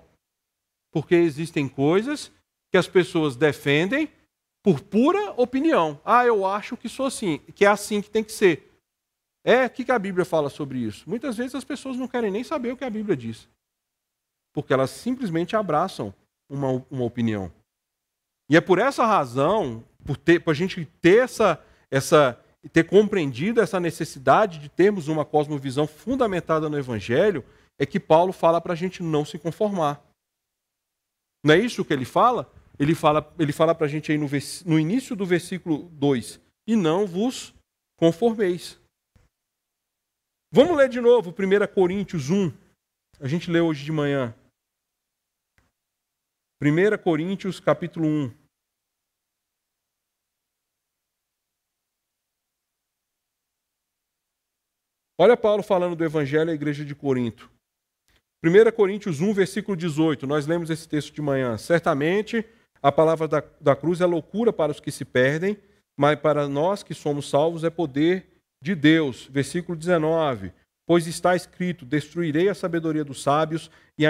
Porque existem coisas que as pessoas defendem por pura opinião. Ah, eu acho que sou assim, que é assim que tem que ser. O que a Bíblia fala sobre isso? Muitas vezes as pessoas não querem nem saber o que a Bíblia diz. Porque elas simplesmente abraçam uma opinião. E é por essa razão, por a gente ter ter compreendido essa necessidade de termos uma cosmovisão fundamentada no Evangelho, é que Paulo fala para a gente não se conformar. Não é isso que ele fala? Ele fala para a gente aí no início do versículo 2, e não vos conformeis. Vamos ler de novo 1 Coríntios 1. A gente leu hoje de manhã. 1 Coríntios capítulo 1. Olha Paulo falando do Evangelho à igreja de Corinto. 1 Coríntios 1, versículo 18. Nós lemos esse texto de manhã. Certamente a palavra da cruz é loucura para os que se perdem, mas para nós que somos salvos é poder de Deus. Versículo 19. Pois está escrito, destruirei a sabedoria dos sábios e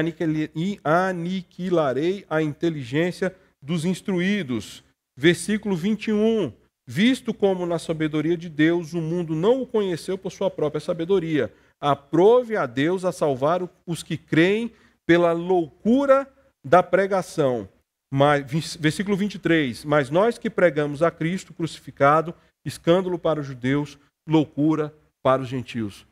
aniquilarei a inteligência dos instruídos. Versículo 21. Visto como na sabedoria de Deus o mundo não o conheceu por sua própria sabedoria, aprove a Deus a salvar os que creem pela loucura da pregação. Versículo 23. Mas nós que pregamos a Cristo crucificado, escândalo para os judeus, loucura para os gentios.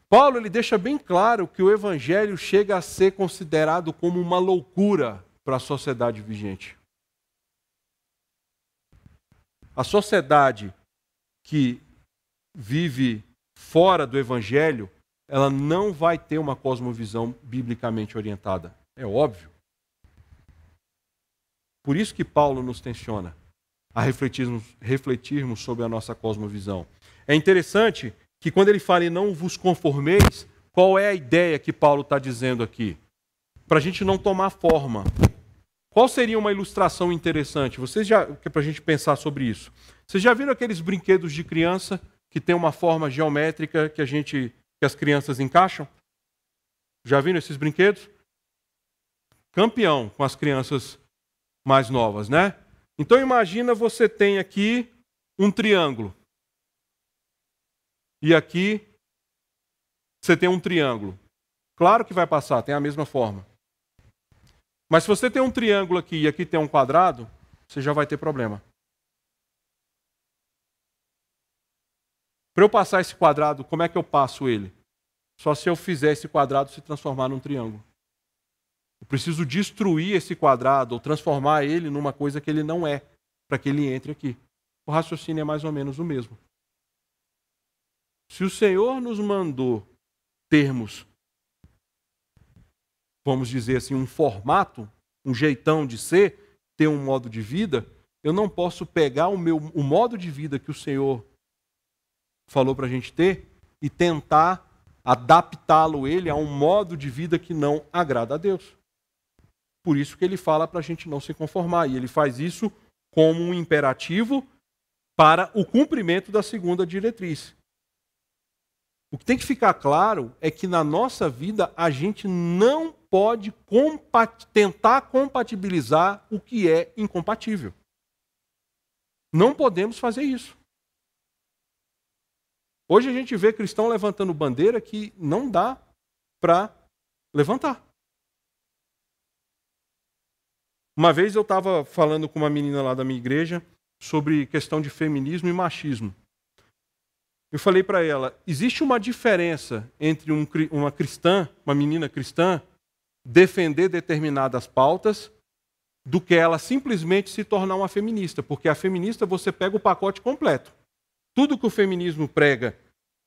Paulo ele deixa bem claro que o evangelho chega a ser considerado como uma loucura para a sociedade vigente. A sociedade que vive fora do evangelho, ela não vai ter uma cosmovisão biblicamente orientada. É óbvio. Por isso que Paulo nos tensiona a refletirmos sobre a nossa cosmovisão. É interessante que quando ele fala em não vos conformeis, qual é a ideia que Paulo está dizendo aqui? Para a gente não tomar forma. Qual seria uma ilustração interessante? Para a gente pensar sobre isso. Vocês já viram aqueles brinquedos de criança que tem uma forma geométrica que as crianças encaixam? Já viram esses brinquedos? Campeão com as crianças mais novas, né? Então imagina você tem aqui um triângulo. E aqui você tem um triângulo. Claro que vai passar, tem a mesma forma. Mas se você tem um triângulo aqui e aqui tem um quadrado, você já vai ter problema. Para eu passar esse quadrado, como é que eu passo ele? Só se eu fizer esse quadrado se transformar num triângulo. Eu preciso destruir esse quadrado ou transformar ele numa coisa que ele não é, para que ele entre aqui. O raciocínio é mais ou menos o mesmo. Se o Senhor nos mandou termos, vamos dizer assim, um formato, um jeitão de ser, ter um modo de vida, eu não posso pegar o modo de vida que o Senhor falou para a gente ter e tentar adaptá-lo ele a um modo de vida que não agrada a Deus. Por isso que ele fala para a gente não se conformar. E ele faz isso como um imperativo para o cumprimento da segunda diretriz. O que tem que ficar claro é que na nossa vida a gente não pode tentar compatibilizar o que é incompatível. Não podemos fazer isso. Hoje a gente vê cristão levantando bandeira que não dá para levantar. Uma vez eu estava falando com uma menina lá da minha igreja sobre questão de feminismo e machismo. Eu falei para ela, existe uma diferença entre uma cristã, uma menina cristã, defender determinadas pautas do que ela simplesmente se tornar uma feminista. Porque a feminista você pega o pacote completo. Tudo que o feminismo prega,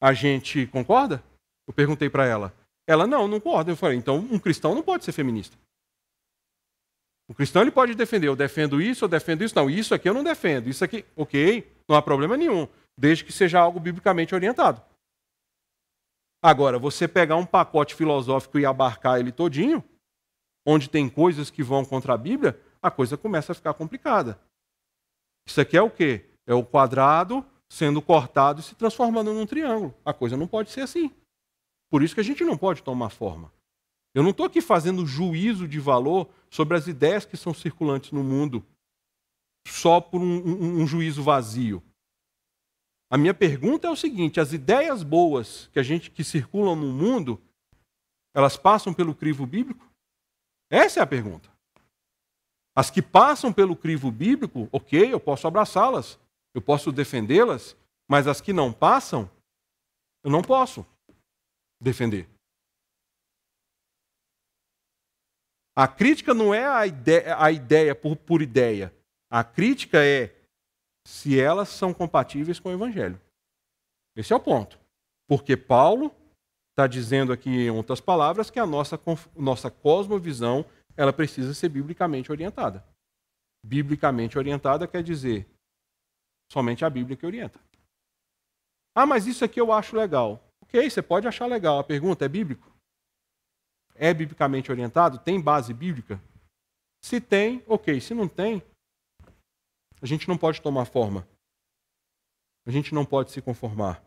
a gente concorda? Eu perguntei para ela. Ela, não concorda. Eu falei, então um cristão não pode ser feminista. O cristão ele pode defender, eu defendo isso. Não, isso aqui eu não defendo. Isso aqui, ok, não há problema nenhum. Desde que seja algo biblicamente orientado. Agora, você pegar um pacote filosófico e abarcar ele todinho, onde tem coisas que vão contra a Bíblia, a coisa começa a ficar complicada. Isso aqui é o quê? É o quadrado sendo cortado e se transformando num triângulo. A coisa não pode ser assim. Por isso que a gente não pode tomar forma. Eu não estou aqui fazendo juízo de valor sobre as ideias que são circulantes no mundo, só por um juízo vazio. A minha pergunta é o seguinte: as ideias boas que circulam no mundo, elas passam pelo crivo bíblico? Essa é a pergunta. As que passam pelo crivo bíblico, ok, eu posso abraçá-las, eu posso defendê-las, mas as que não passam, eu não posso defender. A crítica não é a ideia por ideia. A crítica é se elas são compatíveis com o Evangelho. Esse é o ponto. Porque Paulo está dizendo aqui, em outras palavras, que a nossa cosmovisão ela precisa ser biblicamente orientada. Biblicamente orientada quer dizer somente a Bíblia que orienta. Ah, mas isso aqui eu acho legal. Ok, você pode achar legal. A pergunta é bíblico? É biblicamente orientado? Tem base bíblica? Se tem, ok. Se não tem, a gente não pode tomar forma. A gente não pode se conformar.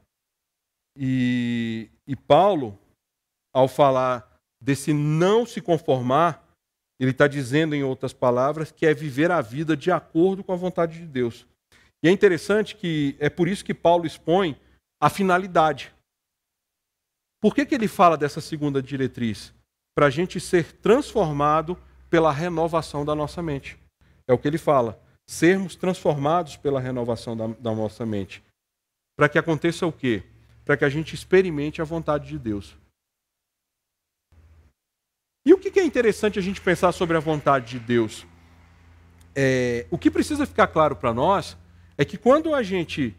E Paulo, ao falar desse não se conformar, ele está dizendo, em outras palavras, que é viver a vida de acordo com a vontade de Deus. E é interessante que é por isso que Paulo expõe a finalidade. Por que ele fala dessa segunda diretriz? Para a gente ser transformado pela renovação da nossa mente. É o que ele fala. Sermos transformados pela renovação da nossa mente. Para que aconteça o quê? Para que a gente experimente a vontade de Deus. E o que é interessante a gente pensar sobre a vontade de Deus? O que precisa ficar claro para nós é que quando a gente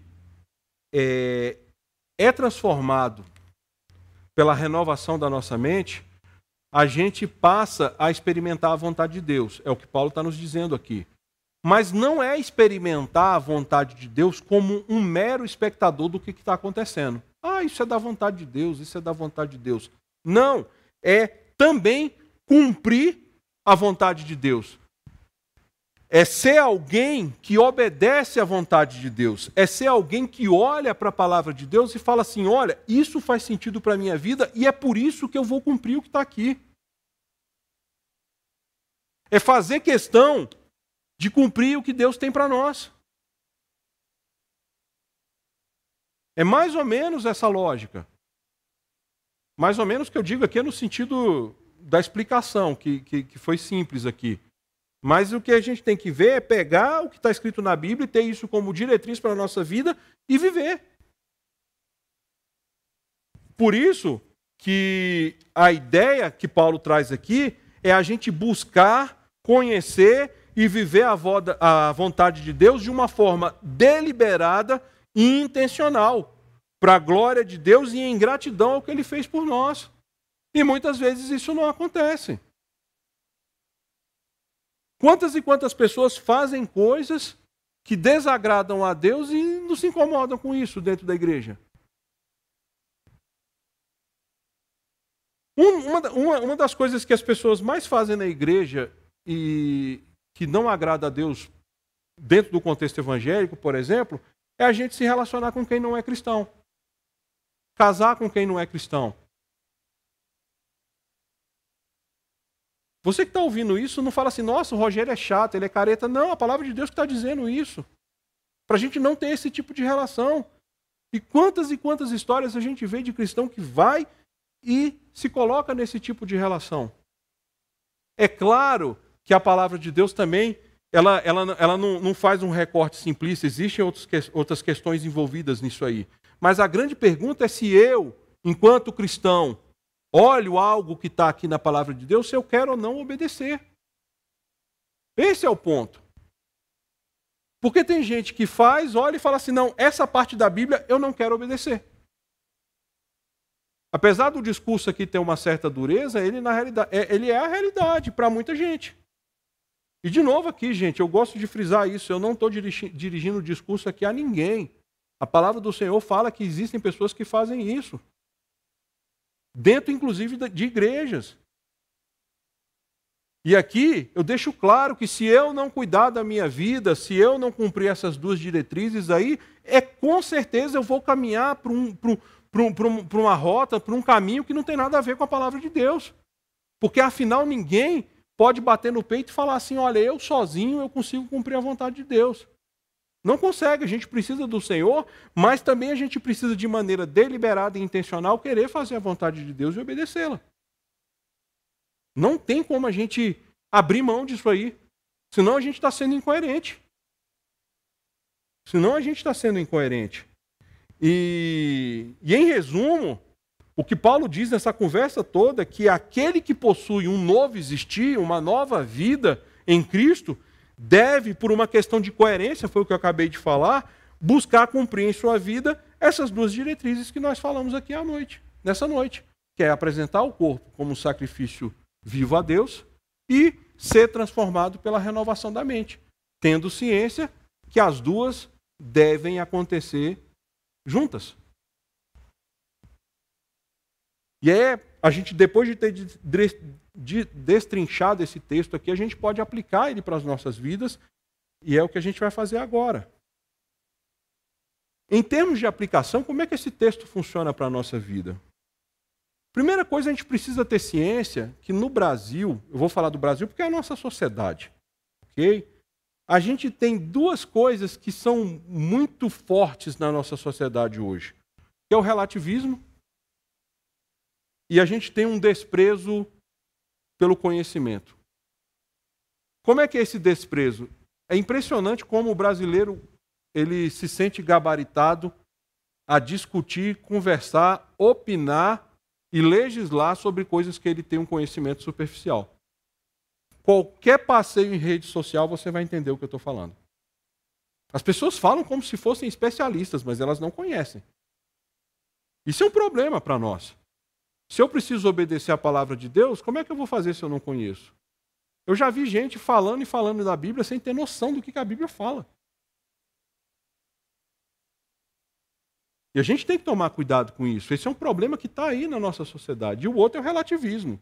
é transformado pela renovação da nossa mente, a gente passa a experimentar a vontade de Deus. É o que Paulo está nos dizendo aqui. Mas não é experimentar a vontade de Deus como um mero espectador do que está acontecendo. Ah, isso é da vontade de Deus, isso é da vontade de Deus. Não, é também cumprir a vontade de Deus. É ser alguém que obedece à vontade de Deus. É ser alguém que olha para a palavra de Deus e fala assim, olha, isso faz sentido para a minha vida e é por isso que eu vou cumprir o que está aqui. É fazer questão de cumprir o que Deus tem para nós. É mais ou menos essa lógica. Mais ou menos que eu digo aqui é no sentido da explicação, que foi simples aqui. Mas o que a gente tem que ver é pegar o que está escrito na Bíblia e ter isso como diretriz para a nossa vida e viver. Por isso que a ideia que Paulo traz aqui é a gente buscar, conhecer e viver a vontade de Deus de uma forma deliberada e intencional, para a glória de Deus e em gratidão ao que Ele fez por nós. E muitas vezes isso não acontece. Quantas e quantas pessoas fazem coisas que desagradam a Deus e não se incomodam com isso dentro da igreja? Uma das coisas que as pessoas mais fazem na igreja e que não agrada a Deus dentro do contexto evangélico, por exemplo, é a gente se relacionar com quem não é cristão. Casar com quem não é cristão. Você que está ouvindo isso, não fala assim, nossa, o Rogério é chato, ele é careta. Não, a palavra de Deus que está dizendo isso. Para a gente não ter esse tipo de relação. E quantas histórias a gente vê de cristão que vai e se coloca nesse tipo de relação. É claro que a palavra de Deus também, ela não faz um recorte simplista, existem outras questões envolvidas nisso aí. Mas a grande pergunta é se eu, enquanto cristão, olho algo que está aqui na palavra de Deus, se eu quero ou não obedecer. Esse é o ponto. Porque tem gente que faz, olha e fala assim, não, essa parte da Bíblia eu não quero obedecer. Apesar do discurso aqui ter uma certa dureza, ele na realidade, ele é a realidade para muita gente. E de novo aqui, gente, eu gosto de frisar isso, eu não estou dirigindo o discurso aqui a ninguém. A palavra do Senhor fala que existem pessoas que fazem isso. dentro inclusive de igrejas. E aqui eu deixo claro que se eu não cuidar da minha vida, se eu não cumprir essas duas diretrizes aí, com certeza eu vou caminhar para uma rota, para um caminho que não tem nada a ver com a palavra de Deus. Porque afinal ninguém pode bater no peito e falar assim, olha, eu sozinho eu consigo cumprir a vontade de Deus. Não consegue, a gente precisa do Senhor, mas também a gente precisa de maneira deliberada e intencional querer fazer a vontade de Deus e obedecê-la. Não tem como a gente abrir mão disso aí, senão a gente está sendo incoerente. E em resumo, o que Paulo diz nessa conversa toda é que aquele que possui um novo existir, uma nova vida em Cristo, deve, por uma questão de coerência, foi o que eu acabei de falar, buscar cumprir em sua vida essas duas diretrizes que nós falamos aqui nessa noite, que é apresentar o corpo como um sacrifício vivo a Deus e ser transformado pela renovação da mente, tendo ciência que as duas devem acontecer juntas. E a gente, depois de ter destrinchado esse texto aqui, a gente pode aplicar ele para as nossas vidas, e é o que a gente vai fazer agora. Em termos de aplicação, como é que esse texto funciona para a nossa vida? Primeira coisa, a gente precisa ter ciência que no Brasil, eu vou falar do Brasil porque é a nossa sociedade, ok? A gente tem duas coisas que são muito fortes na nossa sociedade hoje, que é o relativismo e a gente tem um desprezo pelo conhecimento. Como é que é esse desprezo? É impressionante como o brasileiro ele se sente gabaritado a discutir, conversar, opinar e legislar sobre coisas que ele tem um conhecimento superficial. Qualquer passeio em rede social você vai entender o que eu estou falando. As pessoas falam como se fossem especialistas, mas elas não conhecem. Isso é um problema para nós. Se eu preciso obedecer a palavra de Deus, como é que eu vou fazer se eu não conheço? Eu já vi gente falando e falando da Bíblia sem ter noção do que a Bíblia fala. E a gente tem que tomar cuidado com isso. Esse é um problema que está aí na nossa sociedade. E o outro é o relativismo.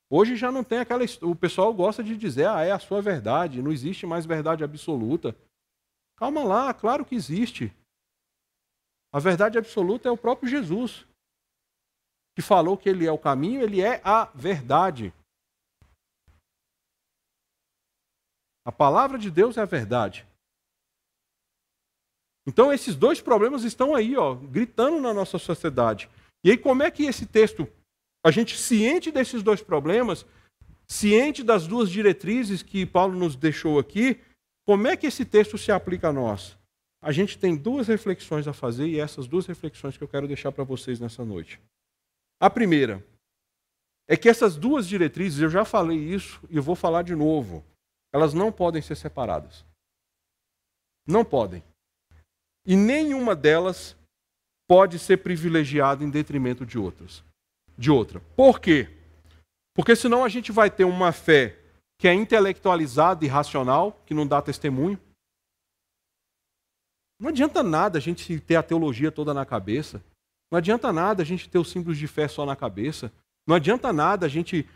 Hoje já não tem aquela... O pessoal gosta de dizer, é a sua verdade, não existe mais verdade absoluta. Calma lá, claro que existe. A verdade absoluta é o próprio Jesus, que falou que ele é o caminho, ele é a verdade. A palavra de Deus é a verdade. Então esses dois problemas estão aí, gritando na nossa sociedade. E aí como é que esse texto, a gente ciente desses dois problemas, ciente das duas diretrizes que Paulo nos deixou aqui, como é que esse texto se aplica a nós? A gente tem duas reflexões a fazer e essas duas reflexões que eu quero deixar para vocês nessa noite. A primeira é que essas duas diretrizes, eu já falei isso e eu vou falar de novo, elas não podem ser separadas. Não podem. E nenhuma delas pode ser privilegiada em detrimento de outra. Por quê? Porque senão a gente vai ter uma fé que é intelectualizada e racional, que não dá testemunho. Não adianta nada a gente ter a teologia toda na cabeça. Não adianta nada a gente ter os símbolos de fé só na cabeça. Não adianta nada a gente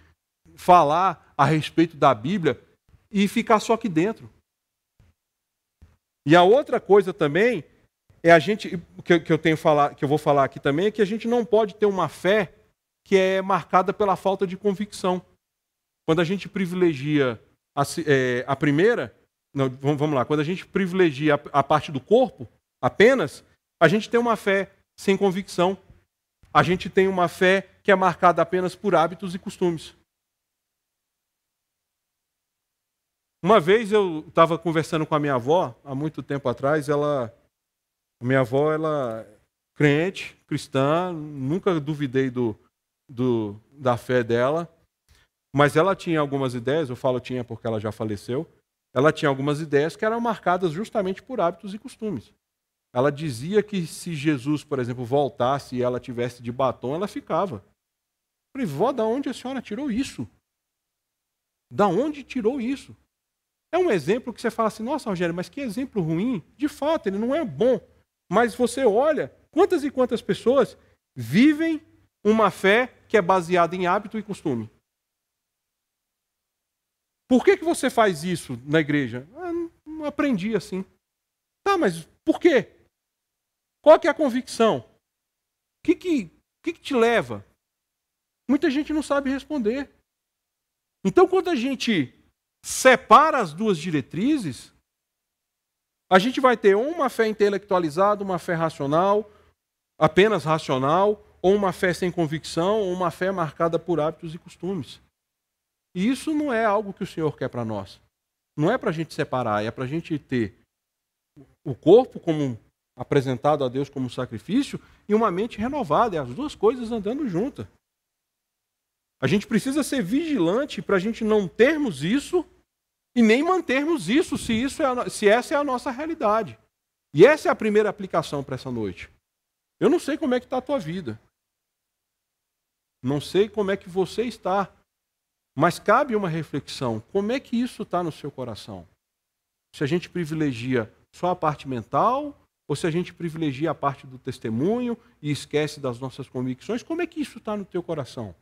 falar a respeito da Bíblia e ficar só aqui dentro. E a outra coisa também é a gente, que eu vou falar aqui também, é que a gente não pode ter uma fé que é marcada pela falta de convicção. Quando a gente privilegia a primeira, não, vamos lá, quando a gente privilegia a parte do corpo apenas, a gente tem uma fé sem convicção. A gente tem uma fé que é marcada apenas por hábitos e costumes. Uma vez eu estava conversando com a minha avó, há muito tempo atrás, minha avó, ela crente, cristã, nunca duvidei da fé dela, mas ela tinha algumas ideias, eu falo tinha porque ela já faleceu, ela tinha algumas ideias que eram marcadas justamente por hábitos e costumes. Ela dizia que se Jesus, por exemplo, voltasse e ela tivesse de batom, ela ficava. Eu falei, vó, da onde a senhora tirou isso? Da onde tirou isso? É um exemplo que você fala assim, nossa, Rogério, mas que exemplo ruim. De fato, ele não é bom. Mas você olha, quantas e quantas pessoas vivem uma fé que é baseada em hábito e costume. Por que você faz isso na igreja? Não aprendi assim. Tá, mas por quê? Qual que é a convicção? O que te leva? Muita gente não sabe responder. Então, quando a gente separa as duas diretrizes, a gente vai ter ou uma fé intelectualizada, uma fé racional, apenas racional, ou uma fé sem convicção, ou uma fé marcada por hábitos e costumes. E isso não é algo que o Senhor quer para nós. Não é para a gente separar, é para a gente ter o corpo como apresentado a Deus como sacrifício e uma mente renovada, e as duas coisas andando juntas. A gente precisa ser vigilante para a gente não termos isso e nem mantermos isso, se essa é a nossa realidade. E essa é a primeira aplicação para essa noite. Eu não sei como é que está a tua vida. Não sei como é que você está. Mas cabe uma reflexão. Como é que isso está no seu coração? Se a gente privilegia só a parte mental, ou se a gente privilegia a parte do testemunho e esquece das nossas convicções, como é que isso está no teu coração?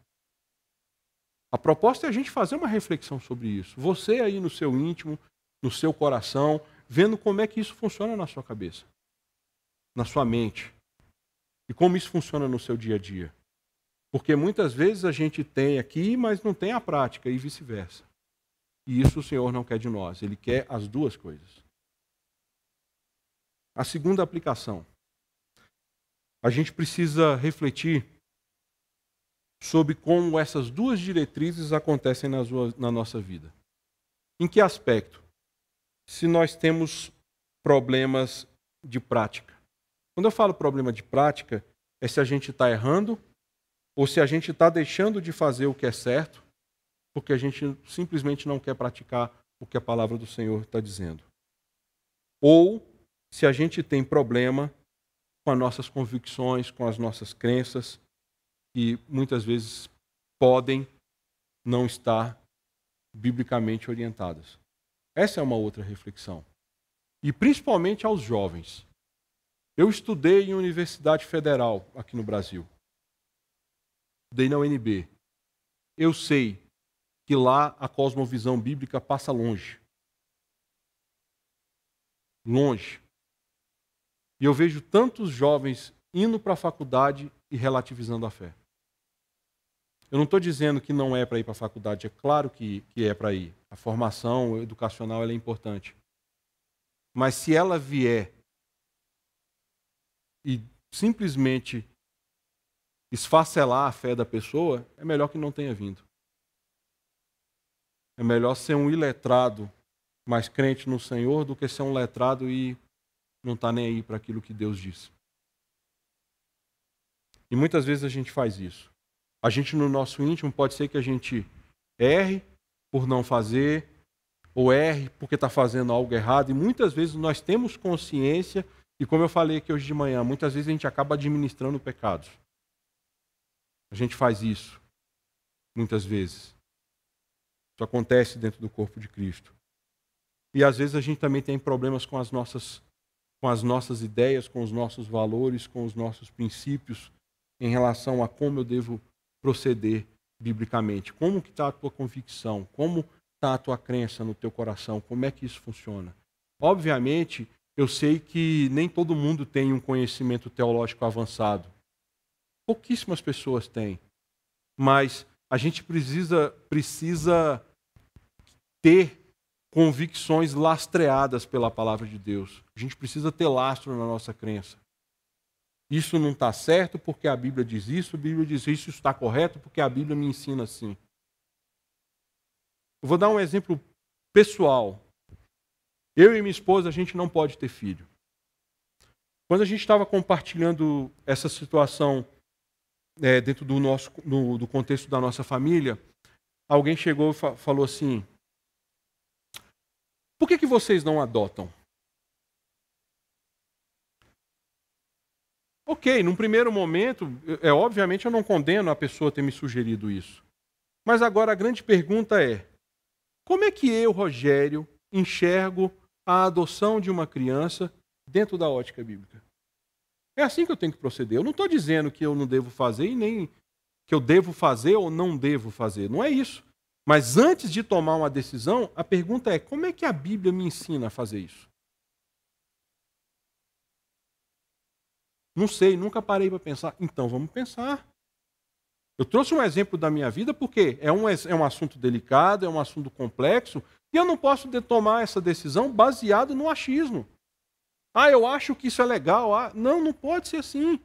A proposta é a gente fazer uma reflexão sobre isso. Você aí no seu íntimo, no seu coração, vendo como é que isso funciona na sua cabeça, na sua mente. E como isso funciona no seu dia a dia. Porque muitas vezes a gente tem aqui, mas não tem a prática, e vice-versa. E isso o Senhor não quer de nós. Ele quer as duas coisas. A segunda aplicação. A gente precisa refletir sobre como essas duas diretrizes acontecem na nossa vida. Em que aspecto? Se nós temos problemas de prática. Quando eu falo problema de prática, é se a gente está errando ou se a gente está deixando de fazer o que é certo, porque a gente simplesmente não quer praticar o que a palavra do Senhor está dizendo. Ou se a gente tem problema com as nossas convicções, com as nossas crenças, que muitas vezes podem não estar biblicamente orientadas. Essa é uma outra reflexão. E principalmente aos jovens. Eu estudei em Universidade Federal aqui no Brasil. Estudei na UNB. Eu sei que lá a cosmovisão bíblica passa longe. Longe. E eu vejo tantos jovens indo para a faculdade e relativizando a fé. Eu não estou dizendo que não é para ir para a faculdade, é claro que é para ir. A formação educacional ela é importante. Mas se ela vier e simplesmente esfacelar a fé da pessoa, é melhor que não tenha vindo. É melhor ser um iletrado, mais crente no Senhor, do que ser um letrado e não estar nem aí para aquilo que Deus disse. E muitas vezes a gente faz isso. A gente no nosso íntimo pode ser que a gente erre por não fazer, ou erre porque está fazendo algo errado, e muitas vezes nós temos consciência, e como eu falei aqui hoje de manhã, muitas vezes a gente acaba administrando pecados. A gente faz isso, muitas vezes. Isso acontece dentro do corpo de Cristo. E às vezes a gente também tem problemas com as nossas ideias, com os nossos valores, com os nossos princípios, em relação a como eu devo proceder biblicamente. Como que está a tua convicção? Como está a tua crença no teu coração? Como é que isso funciona? Obviamente, eu sei que nem todo mundo tem um conhecimento teológico avançado. Pouquíssimas pessoas têm. Mas a gente precisa ter convicções lastreadas pela palavra de Deus. A gente precisa ter lastro na nossa crença. Isso não está certo porque a Bíblia diz isso, a Bíblia diz isso está correto porque a Bíblia me ensina assim. Eu vou dar um exemplo pessoal. Eu e minha esposa, a gente não pode ter filho. Quando a gente estava compartilhando essa situação dentro do contexto da nossa família, alguém chegou e falou assim: por que vocês não adotam? Ok, num primeiro momento, obviamente eu não condeno a pessoa ter me sugerido isso. Mas agora a grande pergunta é: como é que eu, Rogério, enxergo a adoção de uma criança dentro da ótica bíblica? É assim que eu tenho que proceder. Eu não estou dizendo que eu não devo fazer e nem que eu devo fazer ou não devo fazer. Não é isso. Mas antes de tomar uma decisão, a pergunta é: como é que a Bíblia me ensina a fazer isso? Não sei, nunca parei para pensar. Então vamos pensar. Eu trouxe um exemplo da minha vida porque é um assunto delicado, é um assunto complexo, e eu não posso tomar essa decisão baseado no achismo. Ah, eu acho que isso é legal. Ah, não, não pode ser assim.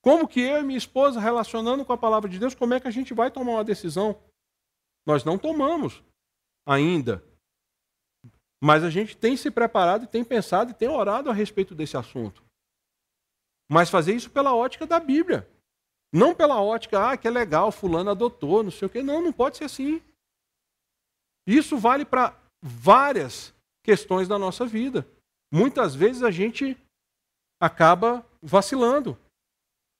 Como que eu e minha esposa, relacionando com a palavra de Deus, como é que a gente vai tomar uma decisão? Nós não tomamos ainda. Mas a gente tem se preparado, tem pensado e tem orado a respeito desse assunto. Mas fazer isso pela ótica da Bíblia. Não pela ótica, que é legal, fulano adotou, não sei o quê. Não, não pode ser assim. Isso vale para várias questões da nossa vida. Muitas vezes a gente acaba vacilando.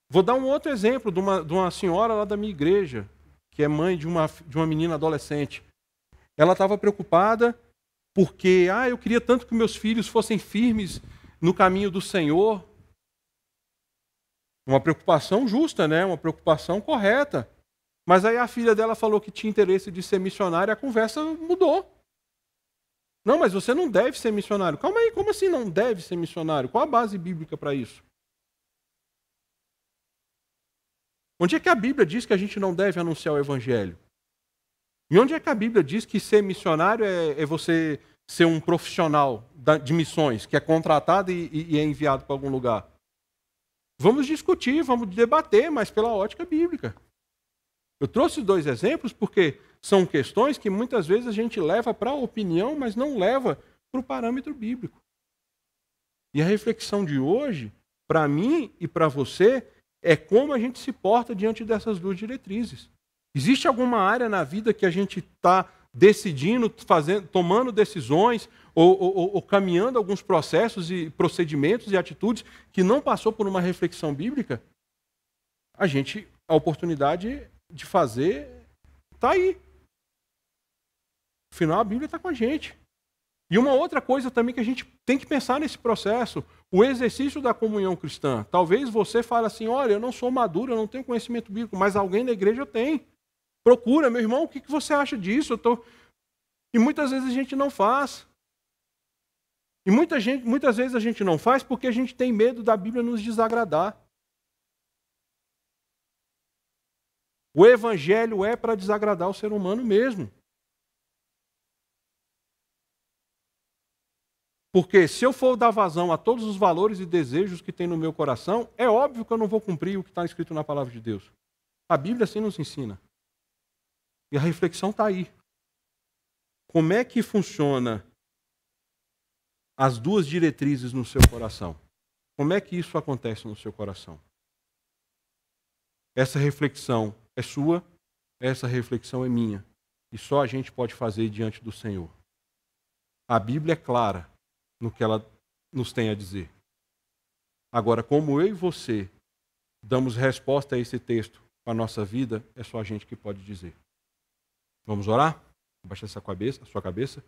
Vou dar um outro exemplo de uma senhora lá da minha igreja, que é mãe de uma menina adolescente. Ela estava preocupada porque eu queria tanto que meus filhos fossem firmes no caminho do Senhor. Uma preocupação justa, né? Uma preocupação correta. Mas aí a filha dela falou que tinha interesse de ser missionária e a conversa mudou. Não, mas você não deve ser missionário. Calma aí, como assim não deve ser missionário? Qual a base bíblica para isso? Onde é que a Bíblia diz que a gente não deve anunciar o Evangelho? E onde é que a Bíblia diz que ser missionário é você ser um profissional de missões, que é contratado e é enviado para algum lugar? Vamos discutir, vamos debater, mas pela ótica bíblica. Eu trouxe 2 exemplos porque são questões que muitas vezes a gente leva para a opinião, mas não leva para o parâmetro bíblico. E a reflexão de hoje, para mim e para você, é como a gente se porta diante dessas 2 diretrizes. Existe alguma área na vida que a gente está decidindo, tomando decisões ou caminhando alguns processos e procedimentos e atitudes que não passou por uma reflexão bíblica? A oportunidade de fazer está aí. Afinal, a Bíblia está com a gente. E uma outra coisa também que a gente tem que pensar nesse processo, o exercício da comunhão cristã. Talvez você fale assim, olha, eu não sou maduro, eu não tenho conhecimento bíblico, mas alguém da igreja tem. Procura, meu irmão, o que você acha disso? E muitas vezes a gente não faz. E muitas vezes a gente não faz porque a gente tem medo da Bíblia nos desagradar. O Evangelho é para desagradar o ser humano mesmo. Porque se eu for dar vazão a todos os valores e desejos que tem no meu coração, é óbvio que eu não vou cumprir o que está escrito na palavra de Deus. A Bíblia assim nos ensina. E a reflexão está aí. Como é que funciona as 2 diretrizes no seu coração? Como é que isso acontece no seu coração? Essa reflexão é sua, essa reflexão é minha. E só a gente pode fazer diante do Senhor. A Bíblia é clara no que ela nos tem a dizer. Agora, como eu e você damos resposta a esse texto com a nossa vida, é só a gente que pode dizer. Vamos orar? Abaixa a sua cabeça.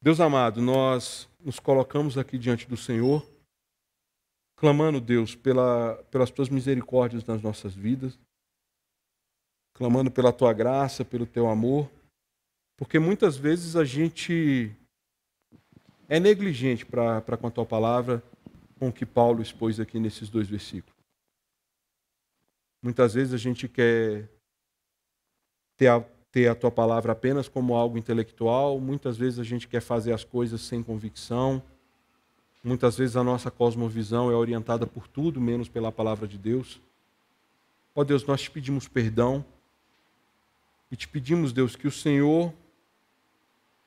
Deus amado, nós nos colocamos aqui diante do Senhor, clamando, Deus, pelas Tuas misericórdias nas nossas vidas, clamando pela Tua graça, pelo Teu amor, porque muitas vezes a gente é negligente para com a Tua palavra, com o que Paulo expôs aqui nesses 2 versículos. Muitas vezes a gente quer ter a Tua palavra apenas como algo intelectual, muitas vezes a gente quer fazer as coisas sem convicção, muitas vezes a nossa cosmovisão é orientada por tudo menos pela palavra de Deus. Ó Deus, nós te pedimos perdão e te pedimos, Deus, que o Senhor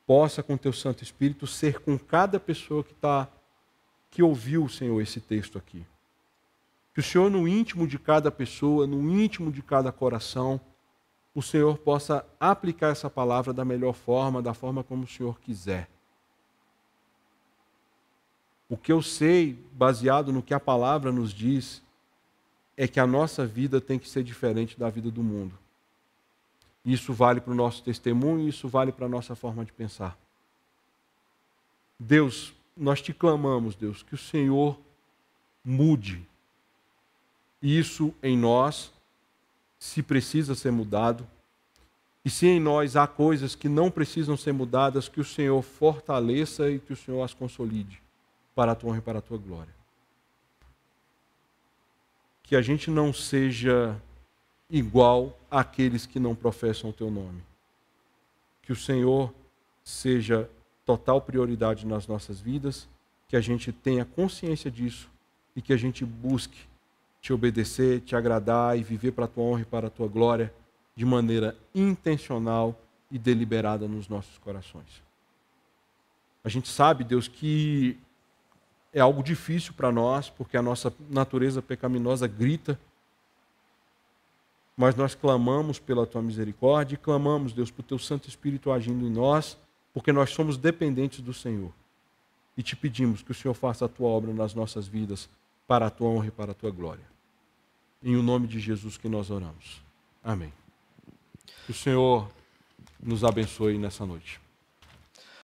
possa, com Teu Santo Espírito, ser com cada pessoa que ouviu, Senhor, esse texto aqui. Que o Senhor, no íntimo de cada pessoa, no íntimo de cada coração, o Senhor possa aplicar essa palavra da melhor forma, da forma como o Senhor quiser. O que eu sei, baseado no que a palavra nos diz, é que a nossa vida tem que ser diferente da vida do mundo. Isso vale para o nosso testemunho, isso vale para a nossa forma de pensar. Deus, nós te clamamos, Deus, que o Senhor mude isso em nós se precisa ser mudado. E se em nós há coisas que não precisam ser mudadas, que o Senhor fortaleça e que o Senhor as consolide para a tua honra e para a tua glória. Que a gente não seja igual àqueles que não professam o teu nome. Que o Senhor seja total prioridade nas nossas vidas, que a gente tenha consciência disso e que a gente busque te obedecer, te agradar e viver para a tua honra e para a tua glória de maneira intencional e deliberada nos nossos corações. A gente sabe, Deus, que é algo difícil para nós, porque a nossa natureza pecaminosa grita, mas nós clamamos pela tua misericórdia e clamamos, Deus, por teu Santo Espírito agindo em nós, porque nós somos dependentes do Senhor. E te pedimos que o Senhor faça a tua obra nas nossas vidas, para a tua honra e para a tua glória. Em o nome de Jesus que nós oramos. Amém. Que o Senhor nos abençoe nessa noite.